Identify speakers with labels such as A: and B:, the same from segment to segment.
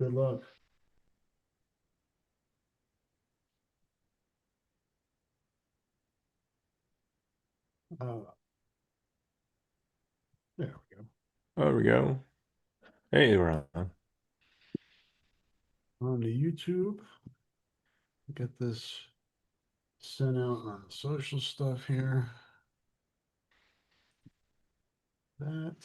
A: Good luck. Uh, there we go.
B: There we go. Hey, Ron.
A: On to YouTube. Get this sent out on the social stuff here. That.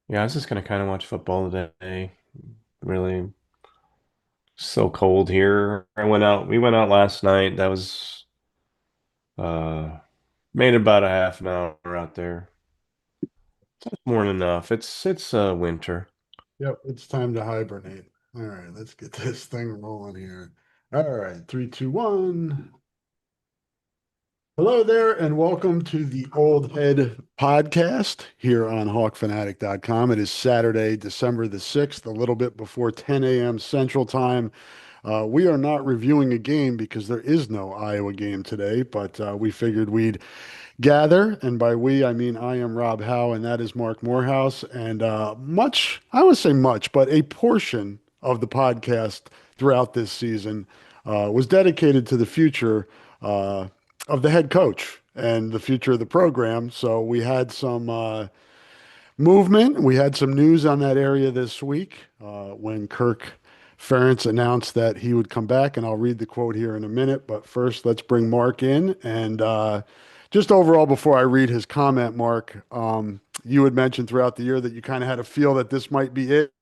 B: Yeah, I was just gonna kind of watch football today. Really, so cold here. We went out last night. That was uh made about a half an hour out there. That's more than enough. It's winter.
A: Yep, it's time to hibernate. All right, let's get this thing rolling here. All right, three, two, one. Hello there, and welcome to the Old Head Podcast here on HawkFanatic.com. It is Saturday, December the 6th, a little bit before 10 a.m. Central Time. We are not reviewing a game because there is no Iowa game today, but we figured we'd gather. And by we, I mean I am Rob Howe, and that is Mark Morehouse. And I would say much, but a portion of the podcast throughout this season was dedicated to the future of the head coach and the future of the program. So we had some movement. We had some news on that area this week when Kirk Ferentz announced that he would come back, and I'll read the quote here in a minute. But first, let's bring Mark in. And just overall, before I read his comment, Mark, you had mentioned throughout the year that you kind of had a feel that this might be it.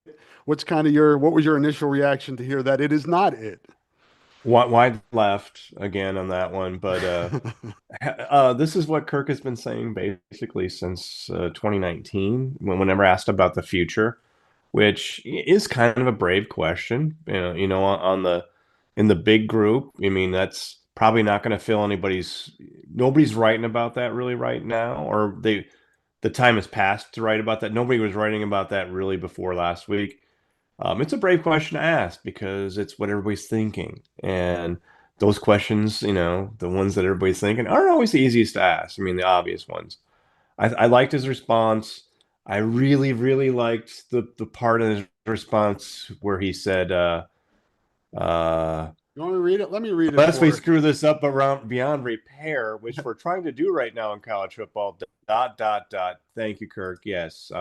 A: What was your initial reaction to hear that it is not it?
B: Wide left again on that one, but this is what Kirk has been saying basically since 2019, whenever asked about the future, which is kind of a brave question. On the in the big group, I mean, that's probably not going to fill nobody's writing about that really right now, or the time has passed to write about that. Nobody was writing about that really before last week. It's a brave question to ask because it's what everybody's thinking. And those questions, the ones that everybody's thinking, aren't always the easiest to ask. I mean, the obvious ones. I liked his response. I really, really liked the part of his response where he said, uh,
A: You want me to read it? Let me read it
B: unless we
A: for
B: screw this up around beyond repair, which we're trying to do right now in college football. Dot, dot, dot. Thank you, Kirk. Yes.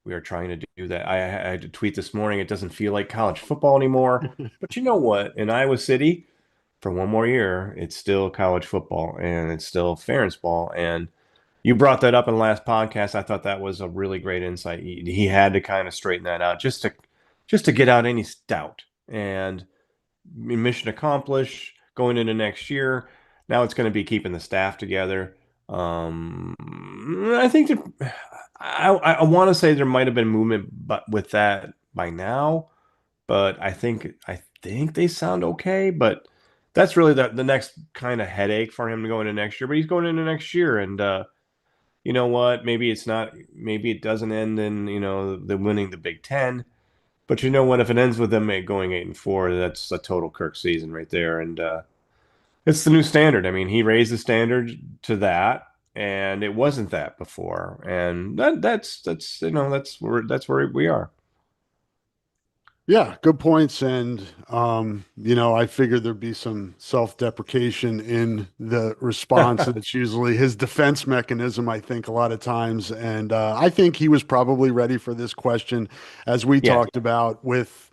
B: We are trying to do that. I had to tweet this morning. It doesn't feel like college football anymore.
A: you.
B: But you know what? In Iowa City, for one more year, it's still college football and it's still Ferentz ball. And you brought that up in the last podcast. I thought that was a really great insight. He had to kind of straighten that out just to get out any doubt. And mission accomplished going into next year. Now it's going to be keeping the staff together. I think that I want to say there might have been movement, but with that by now. But I think they sound okay. But that's really the next kind of headache for him to go into next year. But he's going into next year, and you know what? Maybe it's not. Maybe it doesn't end in the winning the Big Ten. But you know what? If it ends with them going 8-4, that's a total Kirk season right there, and it's the new standard. I mean, he raised the standard to that, and it wasn't that before, and that's where we are.
A: Yeah, good points. And, I figured there'd be some self-deprecation in the response. And it's usually his defense mechanism, I think, a lot of times. And I think he was probably ready for this question, as we
B: Yeah,
A: talked about with,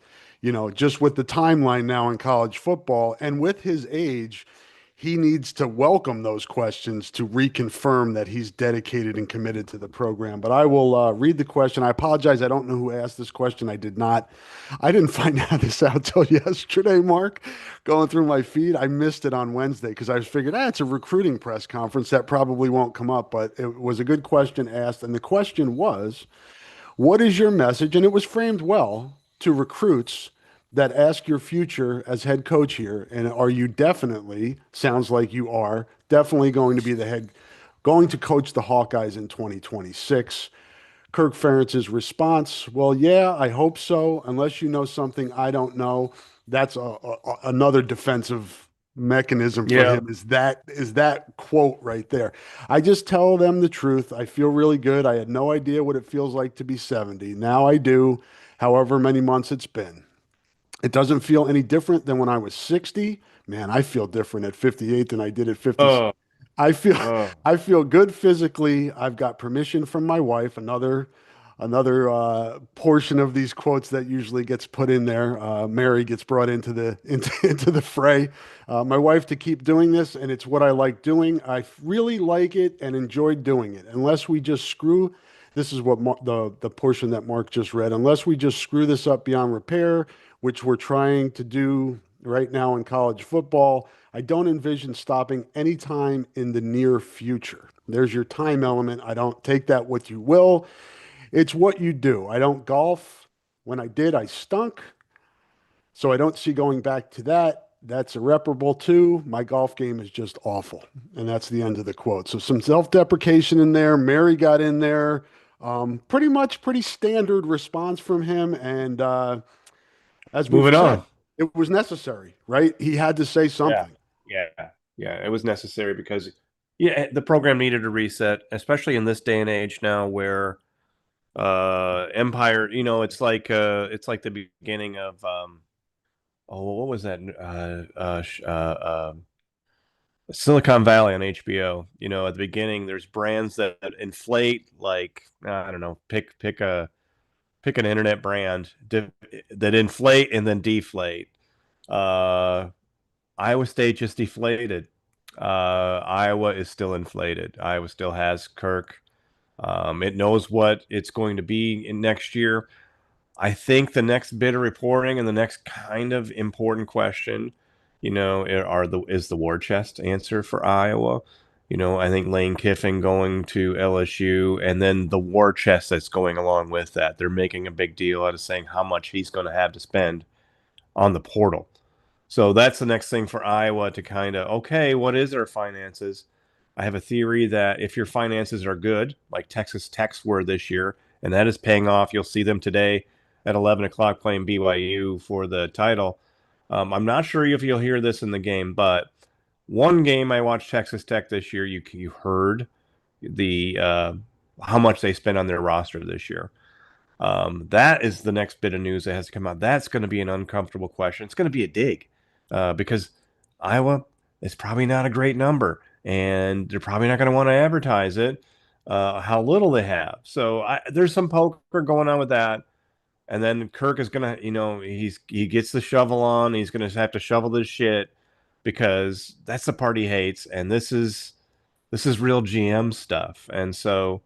A: just with the timeline now in college football and with his age. He needs to welcome those questions to reconfirm that he's dedicated and committed to the program. But I will read the question. I apologize. I don't know who asked this question. I didn't find this out till yesterday, Mark. Going through my feed, I missed it on Wednesday because I was figured, it's a recruiting press conference. That probably won't come up. But it was a good question asked. And the question was, what is your message? And it was framed well to recruits that ask your future as head coach here. And are you definitely, sounds like you are, definitely going to be going to coach the Hawkeyes in 2026? Kirk Ferentz's response, well, yeah, I hope so. Unless you know something I don't know, that's another defensive mechanism for
B: Yeah.
A: him is that quote right there. I just tell them the truth. I feel really good. I had no idea what it feels like to be 70. Now I do, however many months it's been. It doesn't feel any different than when I was 60. Man, I feel different at 58 than I did at 50.
B: Oh,
A: I feel
B: oh.
A: I feel good physically. I've got permission from my wife. Another portion of these quotes that usually gets put in there. Mary gets brought into the into the fray. My wife to keep doing this, and it's what I like doing. I really like it and enjoy doing it. Unless we just screw. This is what the portion that Mark just read. Unless we just screw this up beyond repair, which we're trying to do right now in college football, I don't envision stopping anytime in the near future. There's your time element. I don't take that what you will. It's what you do. I don't golf. When I did, I stunk. So I don't see going back to that. That's irreparable too. My golf game is just awful. And that's the end of the quote. So some self-deprecation in there. Mary got in there. Pretty much pretty standard response from him. And as we've
B: Moving
A: said,
B: on.
A: it was necessary, right? He had to say
B: Yeah.
A: something.
B: Yeah. Yeah. It was necessary because, yeah, the program needed a reset, especially in this day and age now where Empire, it's like the beginning of oh, what was that? Silicon Valley on HBO. At the beginning, there's brands that inflate, like I don't know, pick an internet brand that inflate and then deflate. Uh, Iowa State just deflated. Iowa is still inflated. Iowa still has Kirk. It knows what it's going to be in next year. I think the next bit of reporting and the next kind of important question, is the war chest answer for Iowa. I think Lane Kiffin going to LSU, and then the war chest that's going along with that. They're making a big deal out of saying how much he's going to have to spend on the portal. So that's the next thing for Iowa to kind of, okay, what is their finances? I have a theory that if your finances are good, like Texas Tech's were this year, and that is paying off, you'll see them today at 11 o'clock playing BYU for the title. I'm not sure if you'll hear this in the game, but one game I watched Texas Tech this year, you heard the how much they spent on their roster this year. That is the next bit of news that has to come out. That's going to be an uncomfortable question. It's going to be a dig because Iowa is probably not a great number, and they're probably not going to want to advertise it. How little they have. So there's some poker going on with that. And then Kirk is gonna, he gets the shovel on. He's gonna have to shovel this shit because that's the part he hates, and this is real GM stuff. And so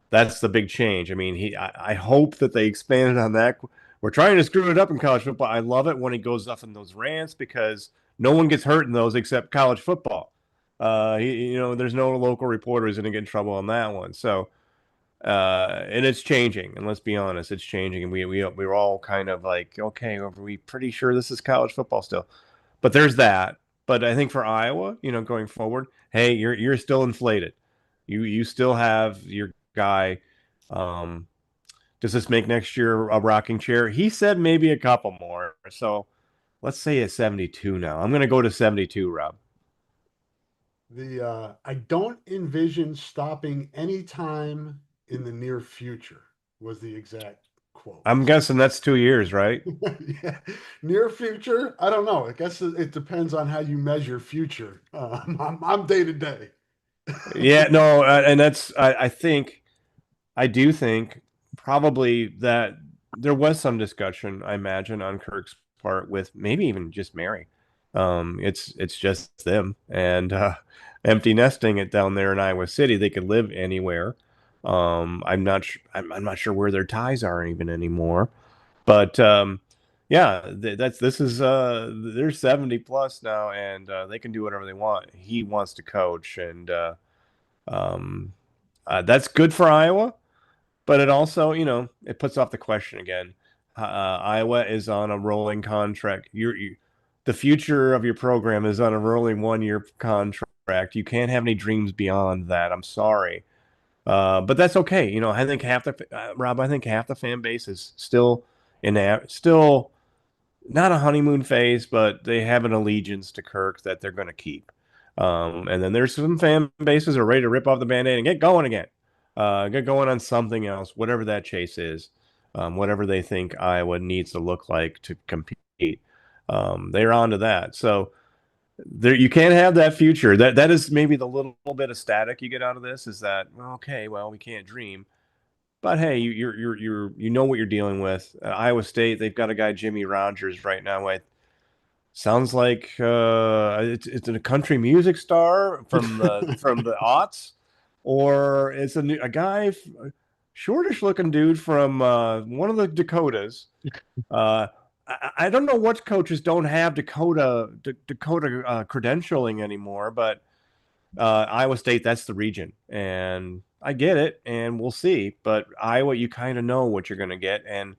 B: that's the big change. I mean, I hope that they expanded on that. We're trying to screw it up in college football. I love it when he goes off in those rants because no one gets hurt in those except college football. There's no local reporter who's going to get in trouble on that one. So, and it's changing. And let's be honest, it's changing. And we're all kind of like, okay, are we pretty sure this is college football still? But there's that. But I think for Iowa, going forward, hey, you're still inflated. You still have your guy. Um, does this make next year a rocking chair? He said maybe a couple more. So let's say it's 72 now. I'm going to go to 72, Rob.
A: The I don't envision stopping anytime in the near future was the exact quote.
B: I'm
A: So
B: guessing that's 2 years, right?
A: yeah, near future, I don't know. I guess it depends on how you measure future. I'm day to day.
B: Yeah, no, and I do think probably that there was some discussion, I imagine, on Kirk's part with maybe even just Mary. It's just them and empty nesting it down there in Iowa City. They could live anywhere. I'm not sure where their ties are even anymore. But yeah, this is they're 70 plus now, and they can do whatever they want. He wants to coach, and um, that's good for Iowa. But it also, it puts off the question again. Iowa is on a rolling contract. The future of your program is on a rolling 1 year contract. You can't have any dreams beyond that. I'm sorry. But that's okay. I think Rob, I think half the fan base is still not a honeymoon phase, but they have an allegiance to Kirk that they're going to keep. And then there's some fan bases that are ready to rip off the band-aid and get going again. Get going on something else, whatever that chase is, whatever they think Iowa needs to look like to compete. They're on to that. So there, you can't have that future. That is maybe the little bit of static you get out of this is that, well, okay, well, we can't dream. But hey, you know what you're dealing with. Iowa State, they've got a guy Jimmy Rogers right now. Sounds like it's a country music star from the aughts, or it's a guy, shortish looking dude from one of the Dakotas. Uh, I don't know what coaches don't have Dakota credentialing anymore, but Iowa State, that's the region, and I get it, and we'll see. But Iowa, you kind of know what you're going to get, and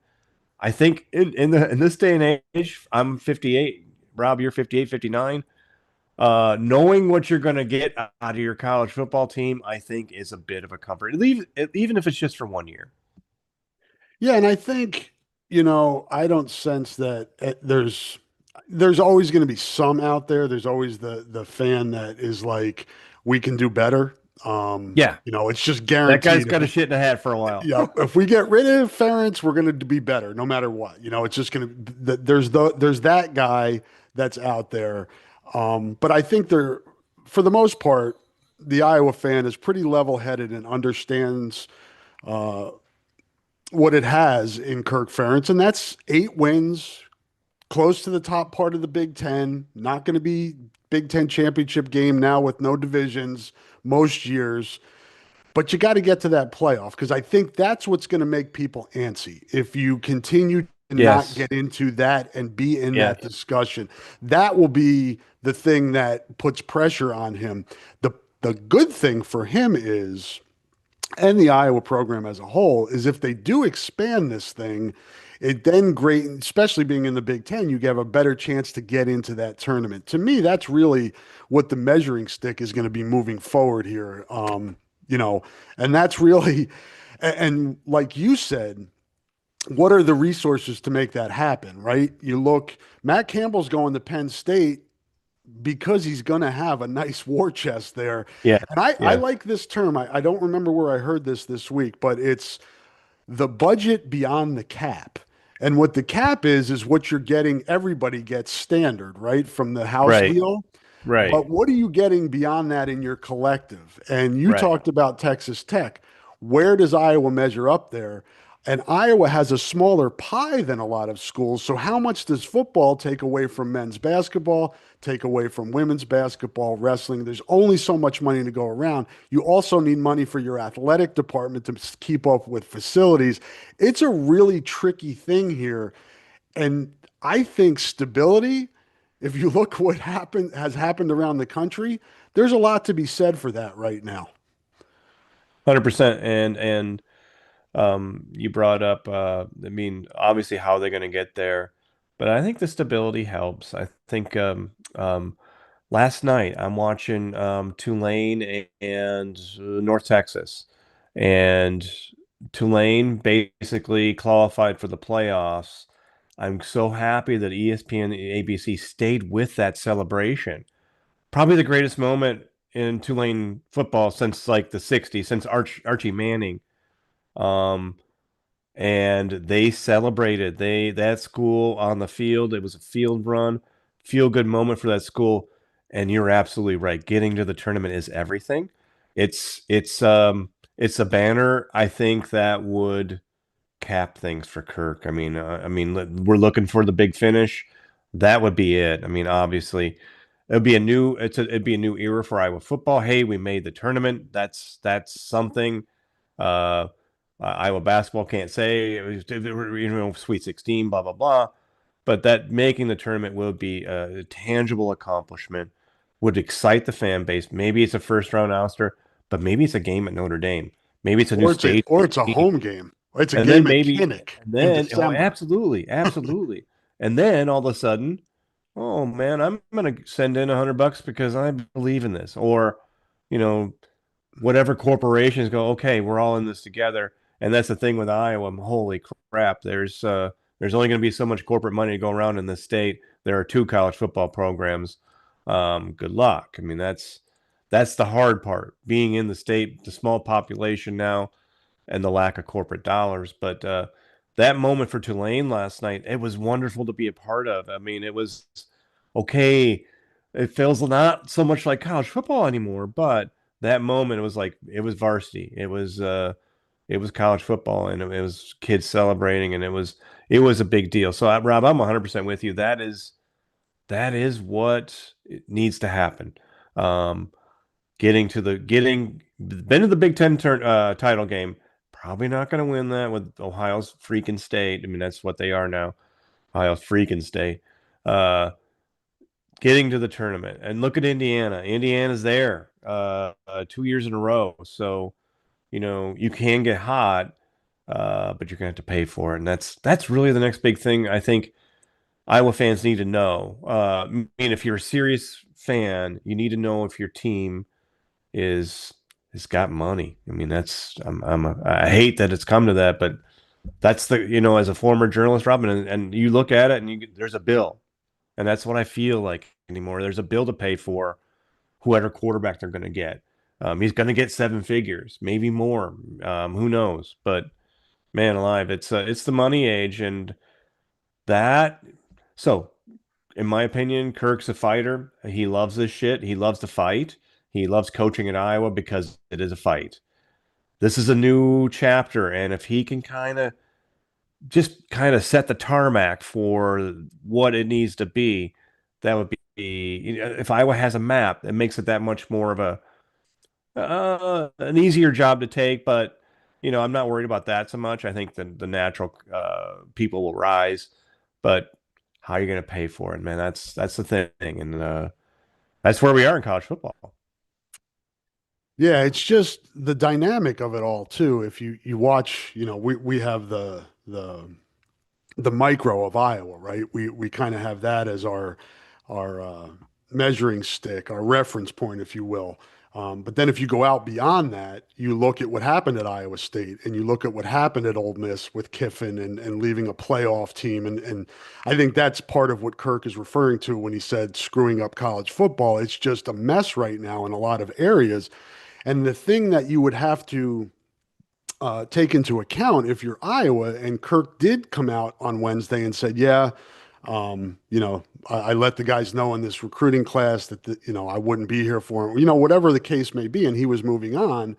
B: I think in this day and age, I'm 58. Rob, you're 58, 59. Knowing what you're going to get out of your college football team, I think is a bit of a comfort, even if it's just for 1 year.
A: Yeah, and I think, I don't sense that there's always going to be some out there. There's always the fan that is like, we can do better.
B: Yeah,
A: It's just
B: that guy's
A: guaranteed.
B: got a shit in a hat for a while.
A: If we get rid of Ferentz, we're going to be better no matter what. It's just going to there's that guy that's out there. But I think for the most part, the Iowa fan is pretty level-headed and understands what it has in Kirk Ferentz, and that's 8 wins, close to the top part of the Big Ten. Not going to be Big Ten championship game now with no divisions most years. But you got to get to that playoff because I think that's what's going to make people antsy. If you continue to not
B: Yes,
A: get into that and be in
B: yes,
A: that discussion, that will be the thing that puts pressure on him. The good thing for him is, and the Iowa program as a whole, is if they do expand this thing, it then great, especially being in the Big Ten, you have a better chance to get into that tournament. To me, that's really what the measuring stick is going to be moving forward here. You know, and that's really, and like you said, what are the resources to make that happen, right? You look, Matt Campbell's going to Penn State because he's going to have a nice war chest there.
B: yeah,
A: And I
B: yeah,
A: like this term. I don't remember where I heard this week, but it's the budget beyond the cap. And what the cap is what you're getting, everybody gets standard, right? From the house
B: right,
A: deal.
B: right,
A: But what are you getting beyond that in your collective? And you
B: right.
A: talked about Texas Tech. Where does Iowa measure up there? And Iowa has a smaller pie than a lot of schools. So, how much does football take away from men's basketball, take away from women's basketball, wrestling? There's only so much money to go around. You also need money for your athletic department to keep up with facilities. It's a really tricky thing here. And I think stability, if you look what has happened around the country, there's a lot to be said for that right now.
B: 100%. And you brought up, I mean, obviously how they're going to get there, but I think the stability helps. I think last night I'm watching Tulane and North Texas, and Tulane basically qualified for the playoffs. I'm so happy that ESPN and ABC stayed with that celebration. Probably the greatest moment in Tulane football since like the 60s, since Archie Manning. Um, and they celebrated. That school on the field, it was a field run, feel good moment for that school. And you're absolutely right. Getting to the tournament is everything. It's a banner I think that would cap things for Kirk. We're looking for the big finish. That would be it. I mean, obviously, it'd be a new era for Iowa football. Hey, we made the tournament. That's something. Uh, Iowa basketball can't say it was, Sweet 16, blah blah blah. But that making the tournament will be a tangible accomplishment. Would excite the fan base. Maybe it's a first round ouster, but maybe it's a game at Notre Dame. Maybe it's a new stage.
A: Or it's a home game. It's a
B: And then
A: game at
B: maybe,
A: Kinnick
B: and
A: in
B: then, oh,
A: December.
B: absolutely, absolutely. And then all of a sudden, oh man, I'm gonna send in $100 because I believe in this. Or, you know, whatever corporations go, okay, we're all in this together. And that's the thing with Iowa. Holy crap, there's There's only going to be so much corporate money to go around in this state. There are 2 college football programs. Good luck. I mean, that's the hard part. Being in the state, the small population now, and the lack of corporate dollars. But that moment for Tulane last night, it was wonderful to be a part of. I mean, it was okay. It feels not so much like college football anymore, but that moment, it was like it was varsity. It was college football, and it was kids celebrating, and it was a big deal. So, Rob, I'm 100% with you. That is what needs to happen. Um, getting been to the Big Ten title game. Probably not going to win that with Ohio's freaking state. I mean, that's what they are now. Ohio's freaking state. Uh, Getting to the tournament, and look at Indiana. Indiana's there 2 years in a row. So you can get hot, but you're going to have to pay for it, and that's really the next big thing I think Iowa fans need to know. I mean, if you're a serious fan, you need to know if your team is has got money. I mean, I hate that it's come to that, but that's as a former journalist, Robin, and you look at it and there's a bill, and that's what I feel like anymore. There's a bill to pay for whoever quarterback they're going to get. He's going to get 7 figures, maybe more. Who knows? But man alive, it's the money age, and that. So, in my opinion, Kirk's a fighter. He loves this shit. He loves to fight. He loves coaching at Iowa because it is a fight. This is a new chapter, and if he can kind of set the tarmac for what it needs to be, that would be if Iowa has a map, it makes it that much more of an easier job to take. But I'm not worried about that so much. I think the natural people will rise, but how are you going to pay for it, man? That's the thing, and that's where we are in college football.
A: Yeah, it's just the dynamic of it all too. If you watch, we have the micro of Iowa, right? We kind of have that as our measuring stick, our reference point, if you will. But then if you go out beyond that, you look at what happened at Iowa State and you look at what happened at Ole Miss with Kiffin and leaving a playoff team. And I think that's part of what Kirk is referring to when he said screwing up college football. It's just a mess right now in a lot of areas. And the thing that you would have to take into account if you're Iowa, and Kirk did come out on Wednesday and said, yeah, I let the guys know in this recruiting class that, I wouldn't be here for him, whatever the case may be, and he was moving on.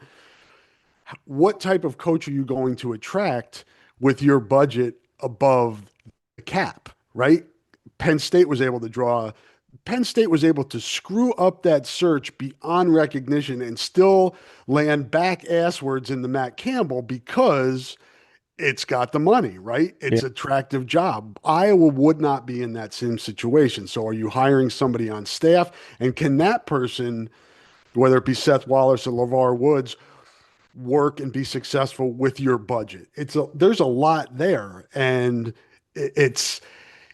A: What type of coach are you going to attract with your budget above the cap, right? Penn State was able to draw Penn State was able to screw up that search beyond recognition and still land back asswards in the Matt Campbell because it's got the money, right?
B: Yeah,
A: It's attractive job. Iowa would not be in that same situation. So are you hiring somebody on staff? And can that person, whether it be Seth Wallace or LeVar Woods, work and be successful with your budget? There's a lot there. And it's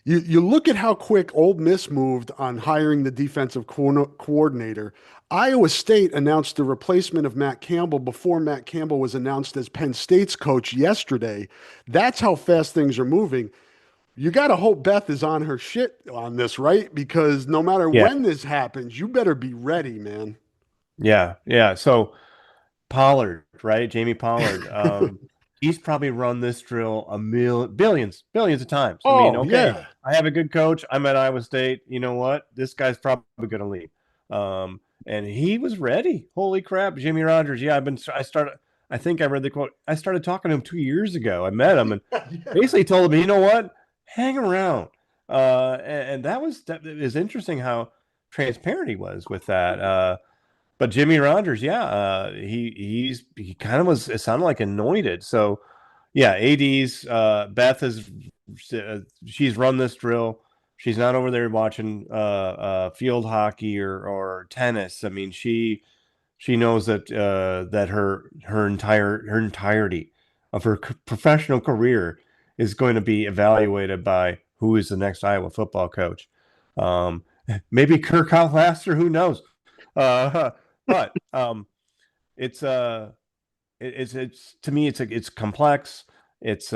A: you look at how quick Ole Miss moved on hiring the defensive coordinator. Iowa State announced the replacement of Matt Campbell before Matt Campbell was announced as Penn State's coach yesterday. That's how fast things are moving. You got to hope Beth is on her shit on this, right? Because no matter
B: yeah,
A: when this happens, you better be ready, man.
B: yeah, yeah. So Pollard, right? Jamie Pollard. He's probably run this drill billions of times. I mean,
A: Oh,
B: okay,
A: yeah.
B: I have a good coach. I'm at Iowa State. You know what? This guy's probably going to leave. And he was ready. Holy crap, Jimmy Rogers. Yeah, I started. I think I read the quote. I started talking to him 2 years ago. I met him and
A: Yeah.
B: basically told him, you know what? Hang around. And that is interesting how transparent he was with that. But Jimmy Rogers, yeah, he kind of was. It sounded like anointed. So yeah, AD's Beth is she's run this drill. She's not over there watching field hockey or tennis. I mean, she knows that her entirety of her professional career is going to be evaluated by who is the next Iowa football coach. Um, Maybe Kirk Outlaster, who knows? Uh, but it's it's to me it's complex. It's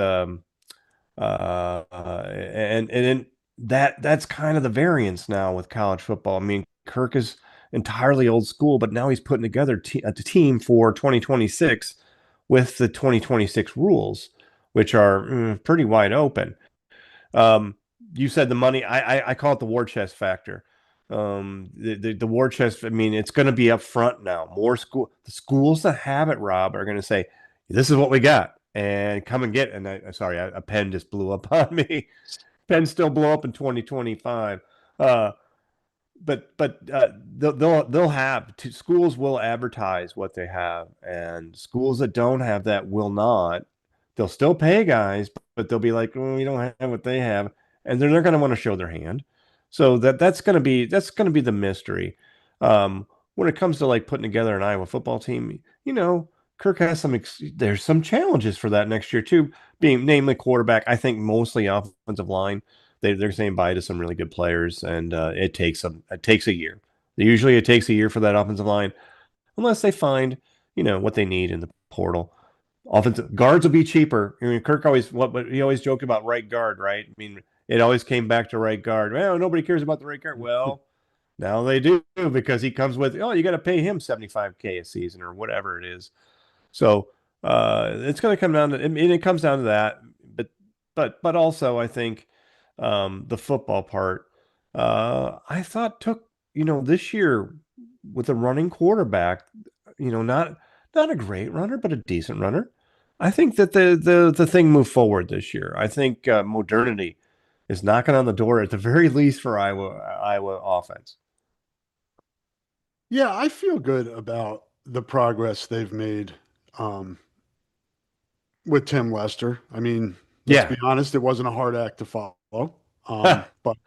B: And then that's kind of the variance now with college football. I mean, Kirk is entirely old school, but now he's putting together a team for 2026 with the 2026 rules, which are pretty wide open. Um, you said the money. I call it the war chest factor. The war chest. I mean, it's going to be up front now. The schools that have it, Rob, are going to say, "This is what we got," and come and get. And sorry, a pen just blew up on me. Pen still blow up in 2025. Uh, but they'll have schools will advertise what they have, and schools that don't have that will not. They'll still pay guys, but they'll be like, oh, we don't have what they have, and they're going to want to show their hand. So that's going to be the mystery. When it comes to like putting together an Iowa football team, Kirk has there's some challenges for that next year too, being namely quarterback. I think mostly offensive line. They're saying bye to some really good players, and it takes a year. Usually, it takes a year for that offensive line, unless they find what they need in the portal. Offensive guards will be cheaper. I mean, Kirk always what he always joked about right guard, right? I mean, it always came back to right guard. Well, nobody cares about the right guard. Well, now they do because he comes with you got to pay him 75K a season or whatever it is. So it's going to come down to, and it comes down to that. But also I think the football part, I thought took this year with a running quarterback, not a great runner, but a decent runner. I think that the thing moved forward this year. I think modernity is knocking on the door at the very least for Iowa offense.
A: Yeah, I feel good about the progress they've made um, with Tim Lester. I mean, let's
B: Yeah.
A: be honest, it wasn't a hard act to follow. But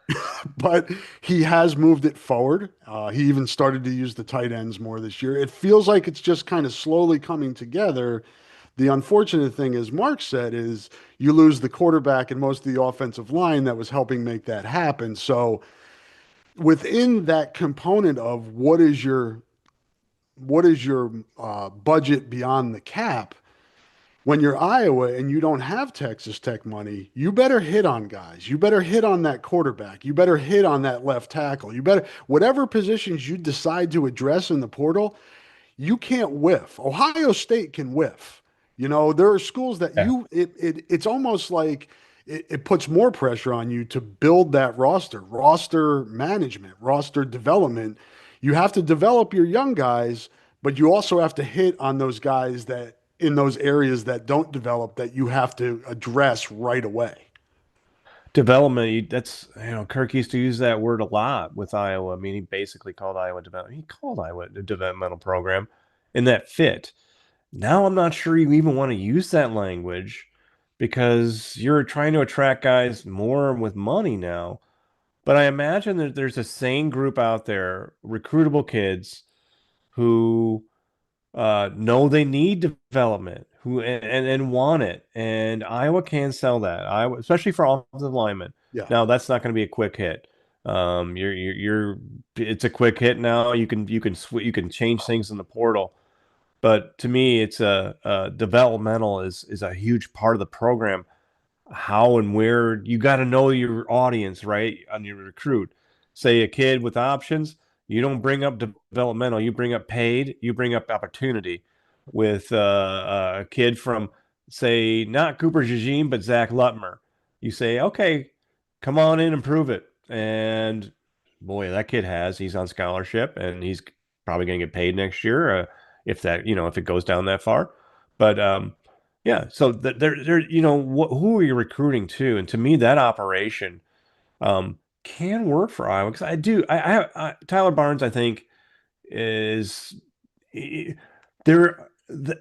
A: but he has moved it forward. He even started to use the tight ends more this year. It feels like it's just kind of slowly coming together. The unfortunate thing, as Mark said, is you lose the quarterback and most of the offensive line that was helping make that happen. So within that component of what is your budget beyond the cap, when you're Iowa and you don't have Texas Tech money, you better hit on guys. You better hit on that quarterback. You better hit on that left tackle. You better, whatever positions you decide to address in the portal, you can't whiff. Ohio State can whiff. There are schools that
B: Yeah.
A: it's almost like it puts more pressure on you to build that roster management, roster development. You have to develop your young guys, but you also have to hit on those guys that in those areas that don't develop that you have to address right away.
B: Development, that's Kirk used to use that word a lot with Iowa. I mean, he basically called Iowa development. He called Iowa a developmental program, and that fit. Now I'm not sure you even want to use that language because you're trying to attract guys more with money now. But I imagine that there's a sane group out there, recruitable kids who know they need development, who and want it, and Iowa can sell that. Iowa, especially for offensive linemen.
A: Yeah.
B: Now that's not going to be a quick hit. It's a quick hit now. You can change things in the portal, but to me, it's a developmental is a huge part of the program. How and where you got to know your audience, right? On your recruit, say a kid with options, you don't bring up developmental, you bring up paid, you bring up opportunity. With a kid from, say, not Cooper's regime, but Zach Lutmer, you say, okay, come on in and prove it. And boy, that kid he's on scholarship and he's probably going to get paid next year, if it goes down that far. But yeah, so who are you recruiting to? And to me, that operation can work for Iowa because Tyler Barnes, I think, is he, there.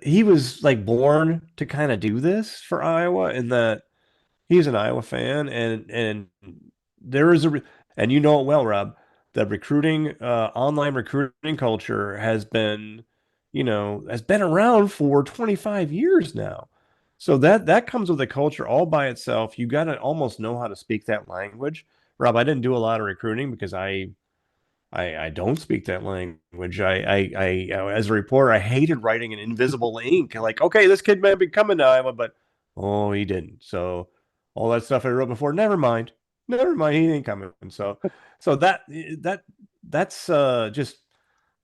B: He was like born to kind of do this for Iowa, in that he's an Iowa fan, and there is and you know it well, Rob. The online recruiting culture has been around for 25 years now. So that comes with a culture all by itself. You got to almost know how to speak that language. Rob, I didn't do a lot of recruiting because I don't speak that language. As a reporter, I hated writing in invisible ink. Like, okay, this kid might be coming to Iowa, but oh, he didn't. So all that stuff I wrote before. Never mind. He ain't coming. So that that's just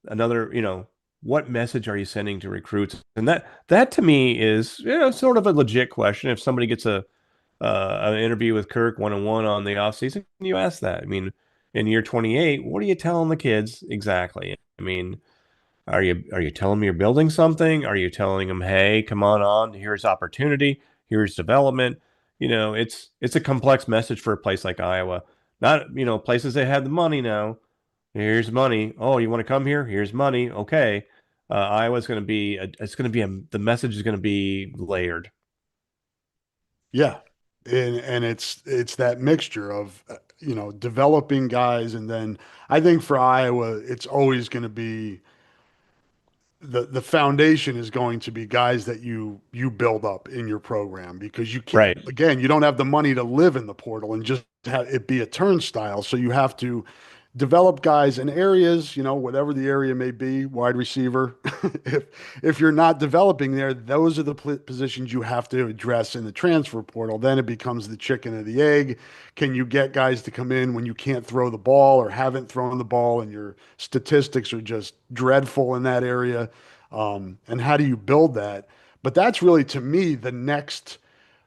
B: another, what message are you sending to recruits? And that to me is, sort of a legit question. If somebody gets an interview with Kirk one-on-one on the offseason, you ask that. I mean, in year 28, what are you telling the kids exactly? I mean, are you telling them you're building something? Are you telling them, hey, come on, here's opportunity, here's development? It's a complex message for a place like Iowa. Not, places that have the money now. Here's money. Oh, you want to come here? Here's money. Okay. Iowa's going to be, the message is going to be layered.
A: Yeah. And it's that mixture of developing guys, and then I think for Iowa it's always going to be the foundation is going to be guys that you build up in your program, because you can't,
B: Right.
A: again, you don't have the money to live in the portal and just have it be a turnstile. So you have to develop guys in areas, whatever the area may be, wide receiver. if if you're not developing there, those are the positions you have to address in the transfer portal. Then it becomes the chicken or the egg. Can you get guys to come in when you can't throw the ball or haven't thrown the ball and your statistics are just dreadful in that area? And how do you build that? But that's really, to me, the next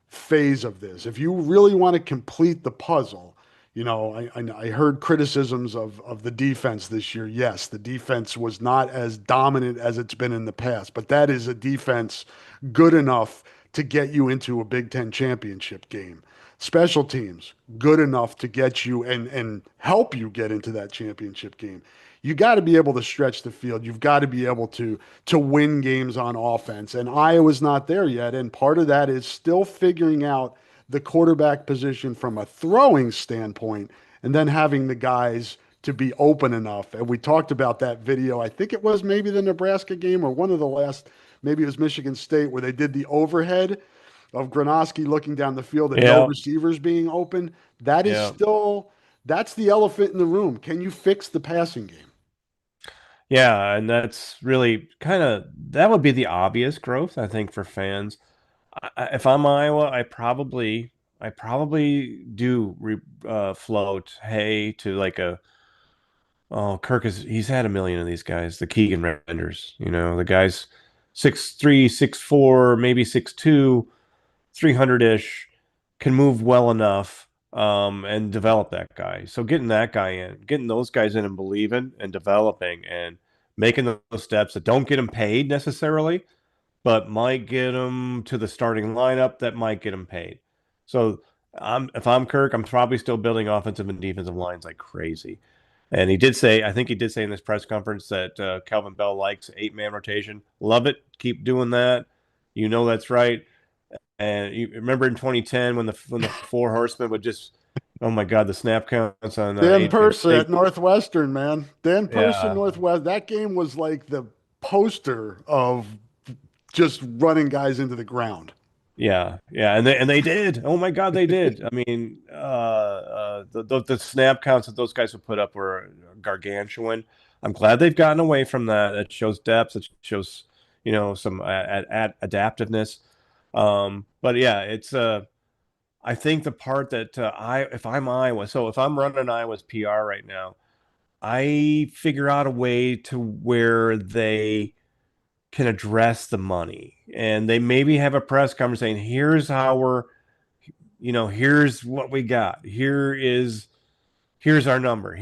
A: phase of this. If you really want to complete the puzzle, I heard criticisms of the defense this year. Yes, the defense was not as dominant as it's been in the past, but that is a defense good enough to get you into a Big Ten championship game. Special teams, good enough to get you and help you get into that championship game. You got to be able to stretch the field. You've got to be able to win games on offense. And Iowa's not there yet. And part of that is still figuring out the quarterback position from a throwing standpoint, and then having the guys to be open enough. And we talked about that video. I think it was maybe the Nebraska game or one of the last, maybe it was Michigan State, where they did the overhead of Gronoski looking down the field and no
B: Yeah.
A: receivers being open. That is
B: Yeah.
A: still, that's the elephant in the room. Can you fix the passing game?
B: Yeah, and that's really that would be the obvious growth, I think, for fans. If I'm Iowa, I probably do float Hay to like a, oh, he's had a million of these guys, the Keegan Renders, the guys 6'3", 6'4", maybe 6'2", 300-ish, can move well enough, and develop that guy. So getting that guy in, getting those guys in and believing and developing and making those steps that don't get them paid necessarily, but might get them to the starting lineup, that might get them paid. So if I'm Kirk, I'm probably still building offensive and defensive lines like crazy. And I think he did say in this press conference that Calvin Bell likes 8-man rotation. Love it. Keep doing that. That's right. And you remember in 2010 when the four horsemen would just, oh my God, the snap counts on
A: Dan
B: eight.
A: Persa at Northwestern, man. Dan Persa,
B: Yeah,
A: Northwest. That game was like the poster of just running guys into the ground.
B: yeah, and they did. Oh my God, they did. I mean, the snap counts that those guys would put up were gargantuan. I'm glad they've gotten away from that. It shows depth. It shows, some adaptiveness. But yeah, it's I think the part that if I'm Iowa, so if I'm running Iowa's PR right now, I figure out a way to where they can address the money, and they maybe have a press conference saying, here's how here's what we got. Here's our number.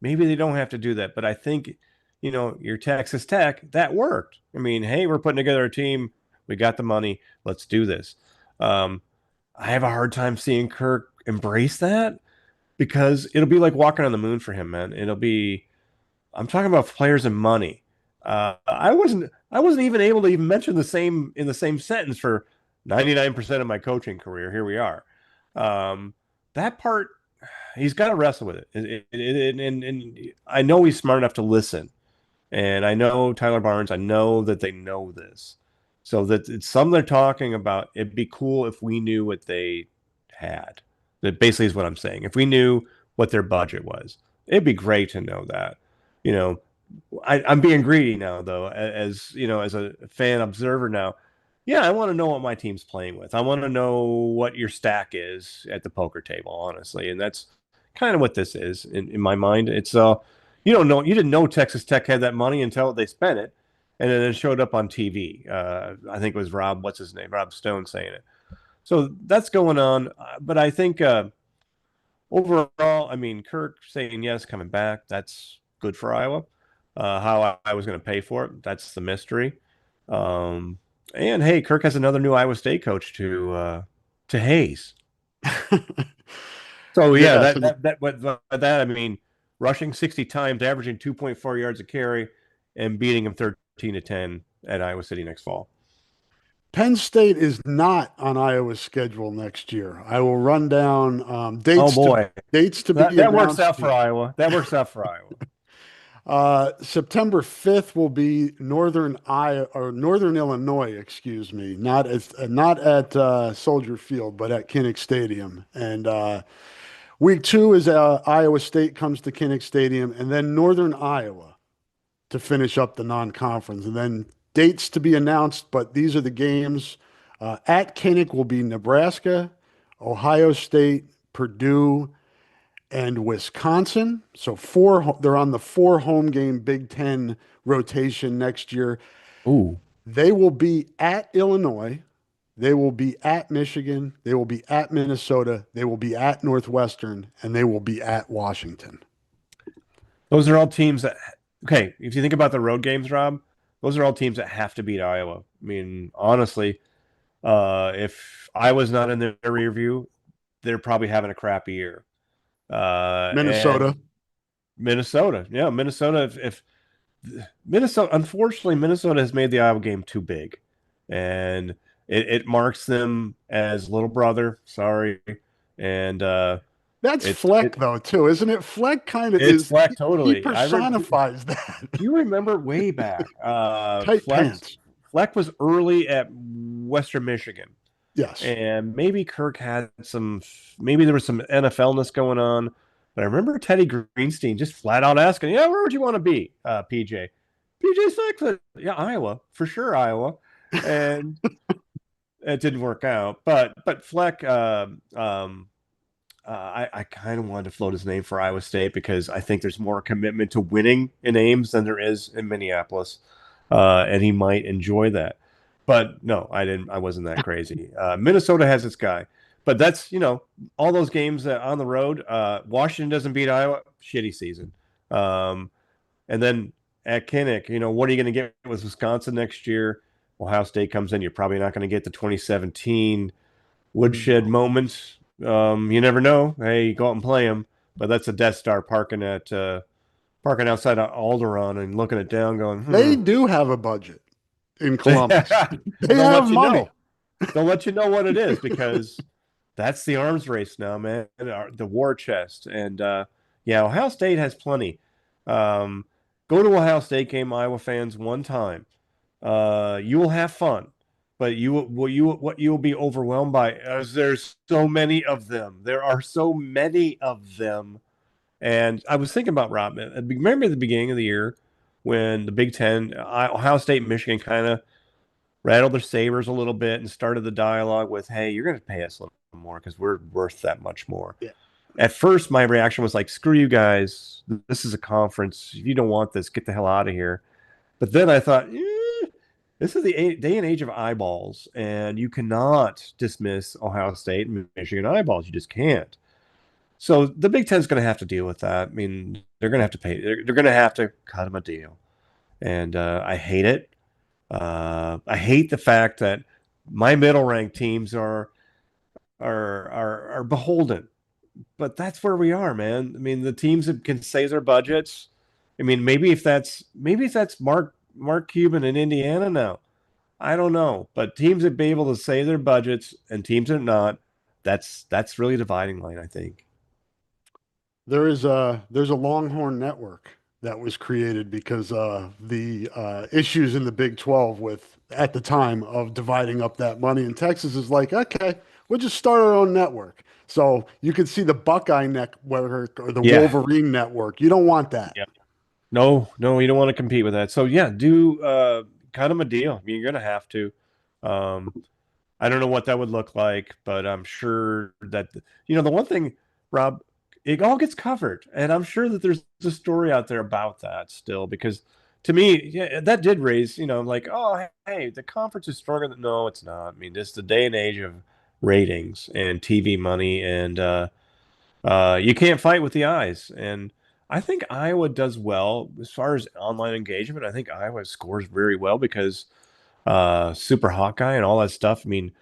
B: Maybe they don't have to do that, but I think, your Texas Tech, that worked. I mean, hey, we're putting together a team. We got the money. Let's do this. Um, I have a hard time seeing Kirk embrace that, because it'll be like walking on the moon for him, man. I'm talking about players and money. I wasn't even able to even mention the same in the same sentence for 99% of my coaching career. Here we are. Um, that part, he's got to wrestle with it. And I know he's smart enough to listen. And I know Tyler Barnes, I know that they know this. So that it's something they're talking about. It'd be cool if we knew what they had. That basically is what I'm saying. If we knew what their budget was, it'd be great to know that. You know, I'm being greedy now, though, as as a fan observer now. Yeah, I want to know what my team's playing with. I want to know what your stack is at the poker table, honestly, and that's kind of what this is in my mind. It's you didn't know Texas Tech had that money until they spent it, and then it showed up on TV. I think it was what's his name, Rob Stone saying it. So that's going on, but I think overall, I mean, Kirk saying yes, coming back, that's good for Iowa. How I was going to pay for it, that's the mystery. Um, and hey, Kirk has another new Iowa State coach to Hayes. So yeah,
A: Yes,
B: that
A: and
B: that that what that I mean, rushing 60 times, averaging 2.4 yards a carry, and beating him 13-10 at Iowa City next fall.
A: Penn State is not on Iowa's schedule next year. I will run down
B: Oh boy,
A: dates to
B: that
A: be
B: that works
A: announced
B: out for
A: here.
B: Iowa. That works out for Iowa.
A: September 5th will be Northern Iowa or Northern Illinois, excuse me, not at Soldier Field, but at Kinnick Stadium. And week 2 is Iowa State comes to Kinnick Stadium, and then Northern Iowa to finish up the non-conference. And then dates to be announced, but these are the games. At Kinnick will be Nebraska, Ohio State, Purdue, and Wisconsin. So they're on the 4 home game Big Ten rotation next year.
B: Ooh,
A: They will be at Illinois. They will be at Michigan. They will be at Minnesota. They will be at Northwestern, and they will be at Washington.
B: those are all teams that. Okay, if you think about the road games, Rob, those are all teams that have to beat Iowa. I mean, honestly, if Iowa's not in their rear view, they're probably having a crappy year. And
A: Minnesota.
B: Minnesota, yeah, Minnesota. If Minnesota, unfortunately, Minnesota has made the Iowa game too big, and it marks them as little brother. Sorry, and
A: That's Fleck,
B: it
A: though, too, isn't it? Fleck kind of
B: it's
A: is,
B: flat
A: he
B: totally.
A: personifies that.
B: Do you remember way back?
A: Tight pants.
B: Fleck was early at Western Michigan,
A: Yes.
B: and maybe Kirk had some. Maybe there was some NFLness going on. But I remember Teddy Greenstein just flat out asking, "Yeah, where would you want to be, PJ?" PJ Fleck said, "Yeah, Iowa for sure, Iowa," and it didn't work out. But Fleck, I kind of wanted to float his name for Iowa State because I think there's more commitment to winning in Ames than there is in Minneapolis, and he might enjoy that. But no, I didn't. I wasn't that crazy. Minnesota has its guy, but that's all those games on the road. Washington doesn't beat Iowa, shitty season. Um, and then at Kinnick, what are you going to get with Wisconsin next year? Ohio State comes in. You're probably not going to get the 2017 woodshed moments. You never know. Hey, you go out and play them, but that's a Death Star parking outside of Alderaan and looking it down, going,
A: They do have a budget in Columbus.
B: well,
A: They
B: they'll
A: have
B: let you
A: money.
B: know. They'll let you know what it is because that's the arms race now, man. The war chest, and yeah, Ohio State has plenty. Um, Go to Ohio State game, Iowa fans, one time. You will have fun, but you will be overwhelmed by as there's so many of them. There are so many of them, and I was thinking about Rob. Remember at the beginning of the year when the Big Ten, Ohio State, and Michigan kind of rattled their sabers a little bit and started the dialogue with, "Hey, you're going to pay us a little more because we're worth that much more."
A: Yeah.
B: At first, my reaction was like, "Screw you guys! This is a conference. If you don't want this, get the hell out of here." But then I thought, this is the day and age of eyeballs, and you cannot dismiss Ohio State and Michigan eyeballs. You just can't. So the Big Ten's going to have to deal with that. I mean, they're going to have to pay. They're going to have to cut them a deal, and I hate it. I hate the fact that my middle ranked teams are beholden, but that's where we are, man. I mean, the teams that can save their budgets. I mean, maybe if that's Mark Cuban in Indiana now. I don't know, but teams that be able to save their budgets and teams that not, that's really a dividing line, I think.
A: There's a Longhorn network that was created because the issues in the Big 12 with at the time of dividing up that money. And Texas is like, okay, we'll just start our own network. So you could see the Buckeye network or the
B: Yeah.
A: Wolverine network. You don't want that.
B: Yep. No, you don't want to compete with that. So yeah, do kind of a deal. I mean, you're gonna have to. Um, I don't know what that would look like, but I'm sure that the one thing, Rob, it all gets covered, and I'm sure that there's a story out there about that still. Because to me, yeah, that did raise, like, oh, hey, the conference is stronger than. No, it's not. I mean, this is the day and age of ratings and TV money, and you can't fight with the eyes. And I think Iowa does well as far as online engagement. I think Iowa scores very well because Super Hawkeye and all that stuff. I mean,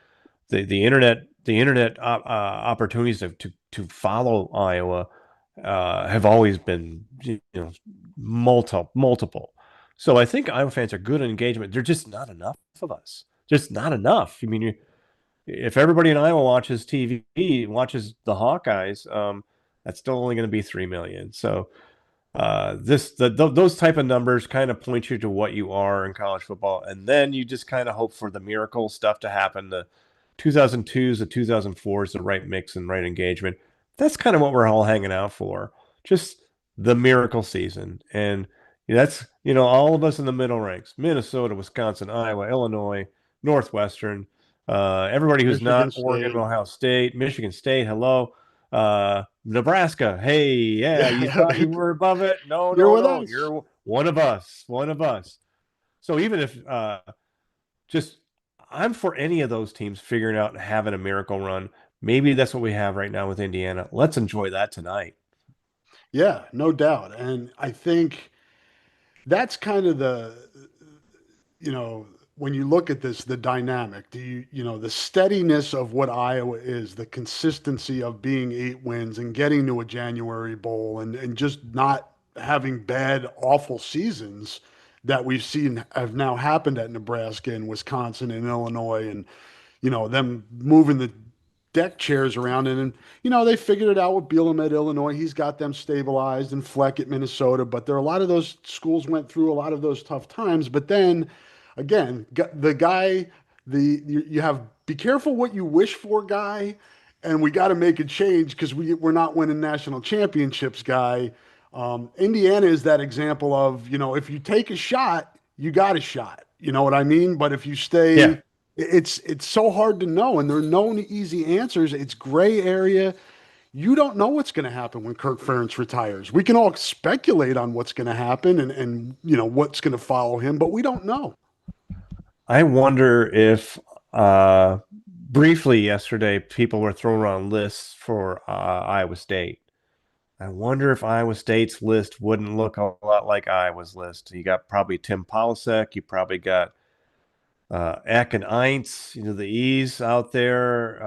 B: the internet opportunities to follow Iowa have always been multiple. So I think Iowa fans are good at engagement. There's just not enough of us. Just not enough. I mean, if everybody in Iowa watches TV, watches the Hawkeyes, that's still only going to be 3 million. So those type of numbers kind of point you to what you are in college football, and then you just kind of hope for the miracle stuff to happen. The 2002s, the 2004s, the right mix and right engagement. That's kind of what we're all hanging out for. Just the miracle season, and that's all of us in the middle ranks: Minnesota, Wisconsin, Iowa, Illinois, Northwestern. Everybody who's
A: Michigan
B: not Oregon,
A: State.
B: Ohio State, Michigan State. Hello. Nebraska. Hey, yeah, you
A: Yeah,
B: thought you were above it? No,
A: you're
B: no,
A: with
B: no.
A: us.
B: You're one of us. One of us. So even if just I'm for any of those teams figuring out and having a miracle run. Maybe that's what we have right now with Indiana. Let's enjoy that tonight.
A: Yeah, no doubt. And I think that's kind of you know, when you look at this, the dynamic, the steadiness of what Iowa is, the consistency of being 8 wins and getting to a January bowl and just not having bad, awful seasons that we've seen have now happened at Nebraska and Wisconsin and Illinois and, them moving the deck chairs around and they figured it out with Bielema at Illinois. He's got them stabilized and Fleck at Minnesota, but there are a lot of those schools went through a lot of those tough times. But then again, the guy, you have be careful what you wish for, guy, and we got to make a change because we're not winning national championships, guy. Indiana is that example of if you take a shot, you got a shot. You know what I mean? But if you
B: Yeah,
A: stay, it's so hard to know, and there are no easy answers. It's gray area. You don't know what's going to happen when Kirk Ferentz retires. We can all speculate on what's going to happen and what's going to follow him, but we don't know.
B: I wonder if briefly yesterday people were throwing around lists for Iowa State. I wonder if Iowa State's list wouldn't look a lot like Iowa's list. You got probably Tim Polasek. You probably got Eck and Eintz, the E's out there.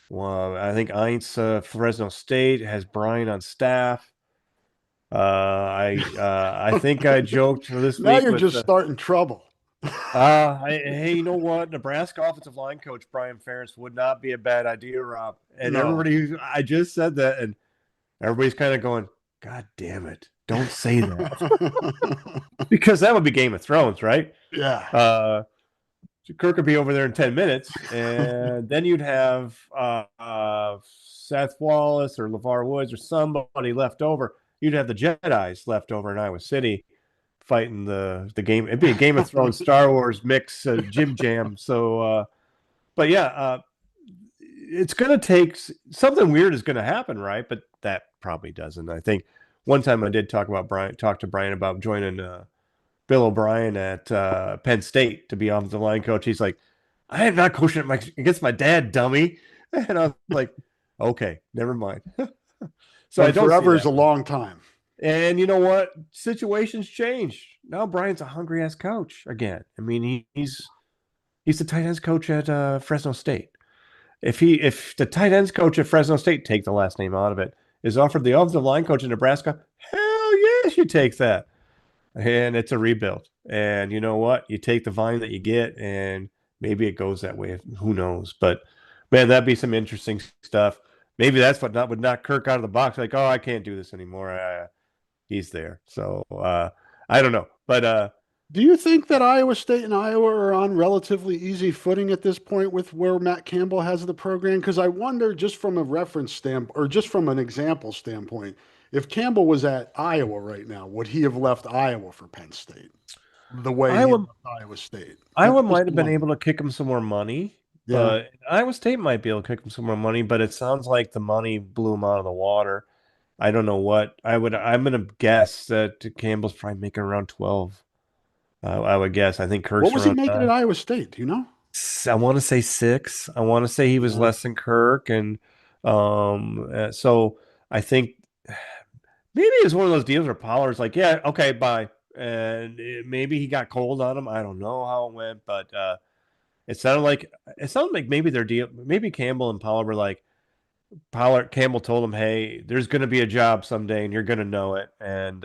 B: Well, I think Eintz, Fresno State has Brian on staff. I think I joked this
A: Now
B: week
A: you're
B: with
A: just starting trouble.
B: hey, you know what? Nebraska offensive line coach Brian Ferentz would not be a bad idea, Rob. And
A: No.
B: everybody I just said that, and everybody's kind of going, God damn it, don't say that. Because that would be Game of Thrones, right?
A: Yeah.
B: Uh, Kirk would be over there in 10 minutes, and then you'd have Seth Wallace or LeVar Woods or somebody left over. You'd have the Jedi's left over in Iowa City fighting the game. It'd be a Game of Thrones, Star Wars mix, Jim Jam. So, but yeah, it's going to take something weird is going to happen, right? But that probably doesn't. I think one time I did talk to Brian about joining Bill O'Brien at Penn State to be offensive line coach. He's like, I am not coaching against my dad, dummy. And I was like, okay, never mind. So I
A: And
B: don't see
A: forever is
B: that.
A: a long time.
B: And you know what? Situations change. Now Brian's a hungry ass coach again. I mean, he's the tight ends coach at Fresno State. If the tight ends coach at Fresno State, take the last name out of it, is offered the offensive line coach in Nebraska, hell yes, you take that. And it's a rebuild. And you know what? You take the vine that you get, and maybe it goes that way. Who knows? But man, that'd be some interesting stuff. Maybe that's what would knock Kirk out of the box. Like, oh, I can't do this anymore. He's there. So I don't know. But
A: Do you think that Iowa State and Iowa are on relatively easy footing at this point with where Matt Campbell has the program? Because I wonder, just from a reference standpoint, or just from an example standpoint, if Campbell was at Iowa right now, would he have left Iowa for Penn State? the way he
B: Iowa
A: left Iowa State. That's
B: Iowa
A: just
B: might have been
A: one.
B: able to kick him some more money,
A: Yeah.
B: but Iowa State might be able to kick him some more money, but it sounds like the money blew him out of the water. I don't know what I'm gonna guess that Campbell's probably making around 12. I would guess. I think
A: What
B: Kirk's
A: was he
B: around
A: making at
B: 9.
A: Iowa State? Do you know?
B: I want to say 6. I want to say he was
A: Yeah.
B: less than Kirk, and so I think maybe it's one of those deals where Pollard's like, yeah, okay, bye, and maybe he got cold on him. I don't know how it went, but it sounded like maybe their deal, maybe Campbell and Pollard were like, Campbell told him, hey, there's going to be a job someday, and you're going to know it, and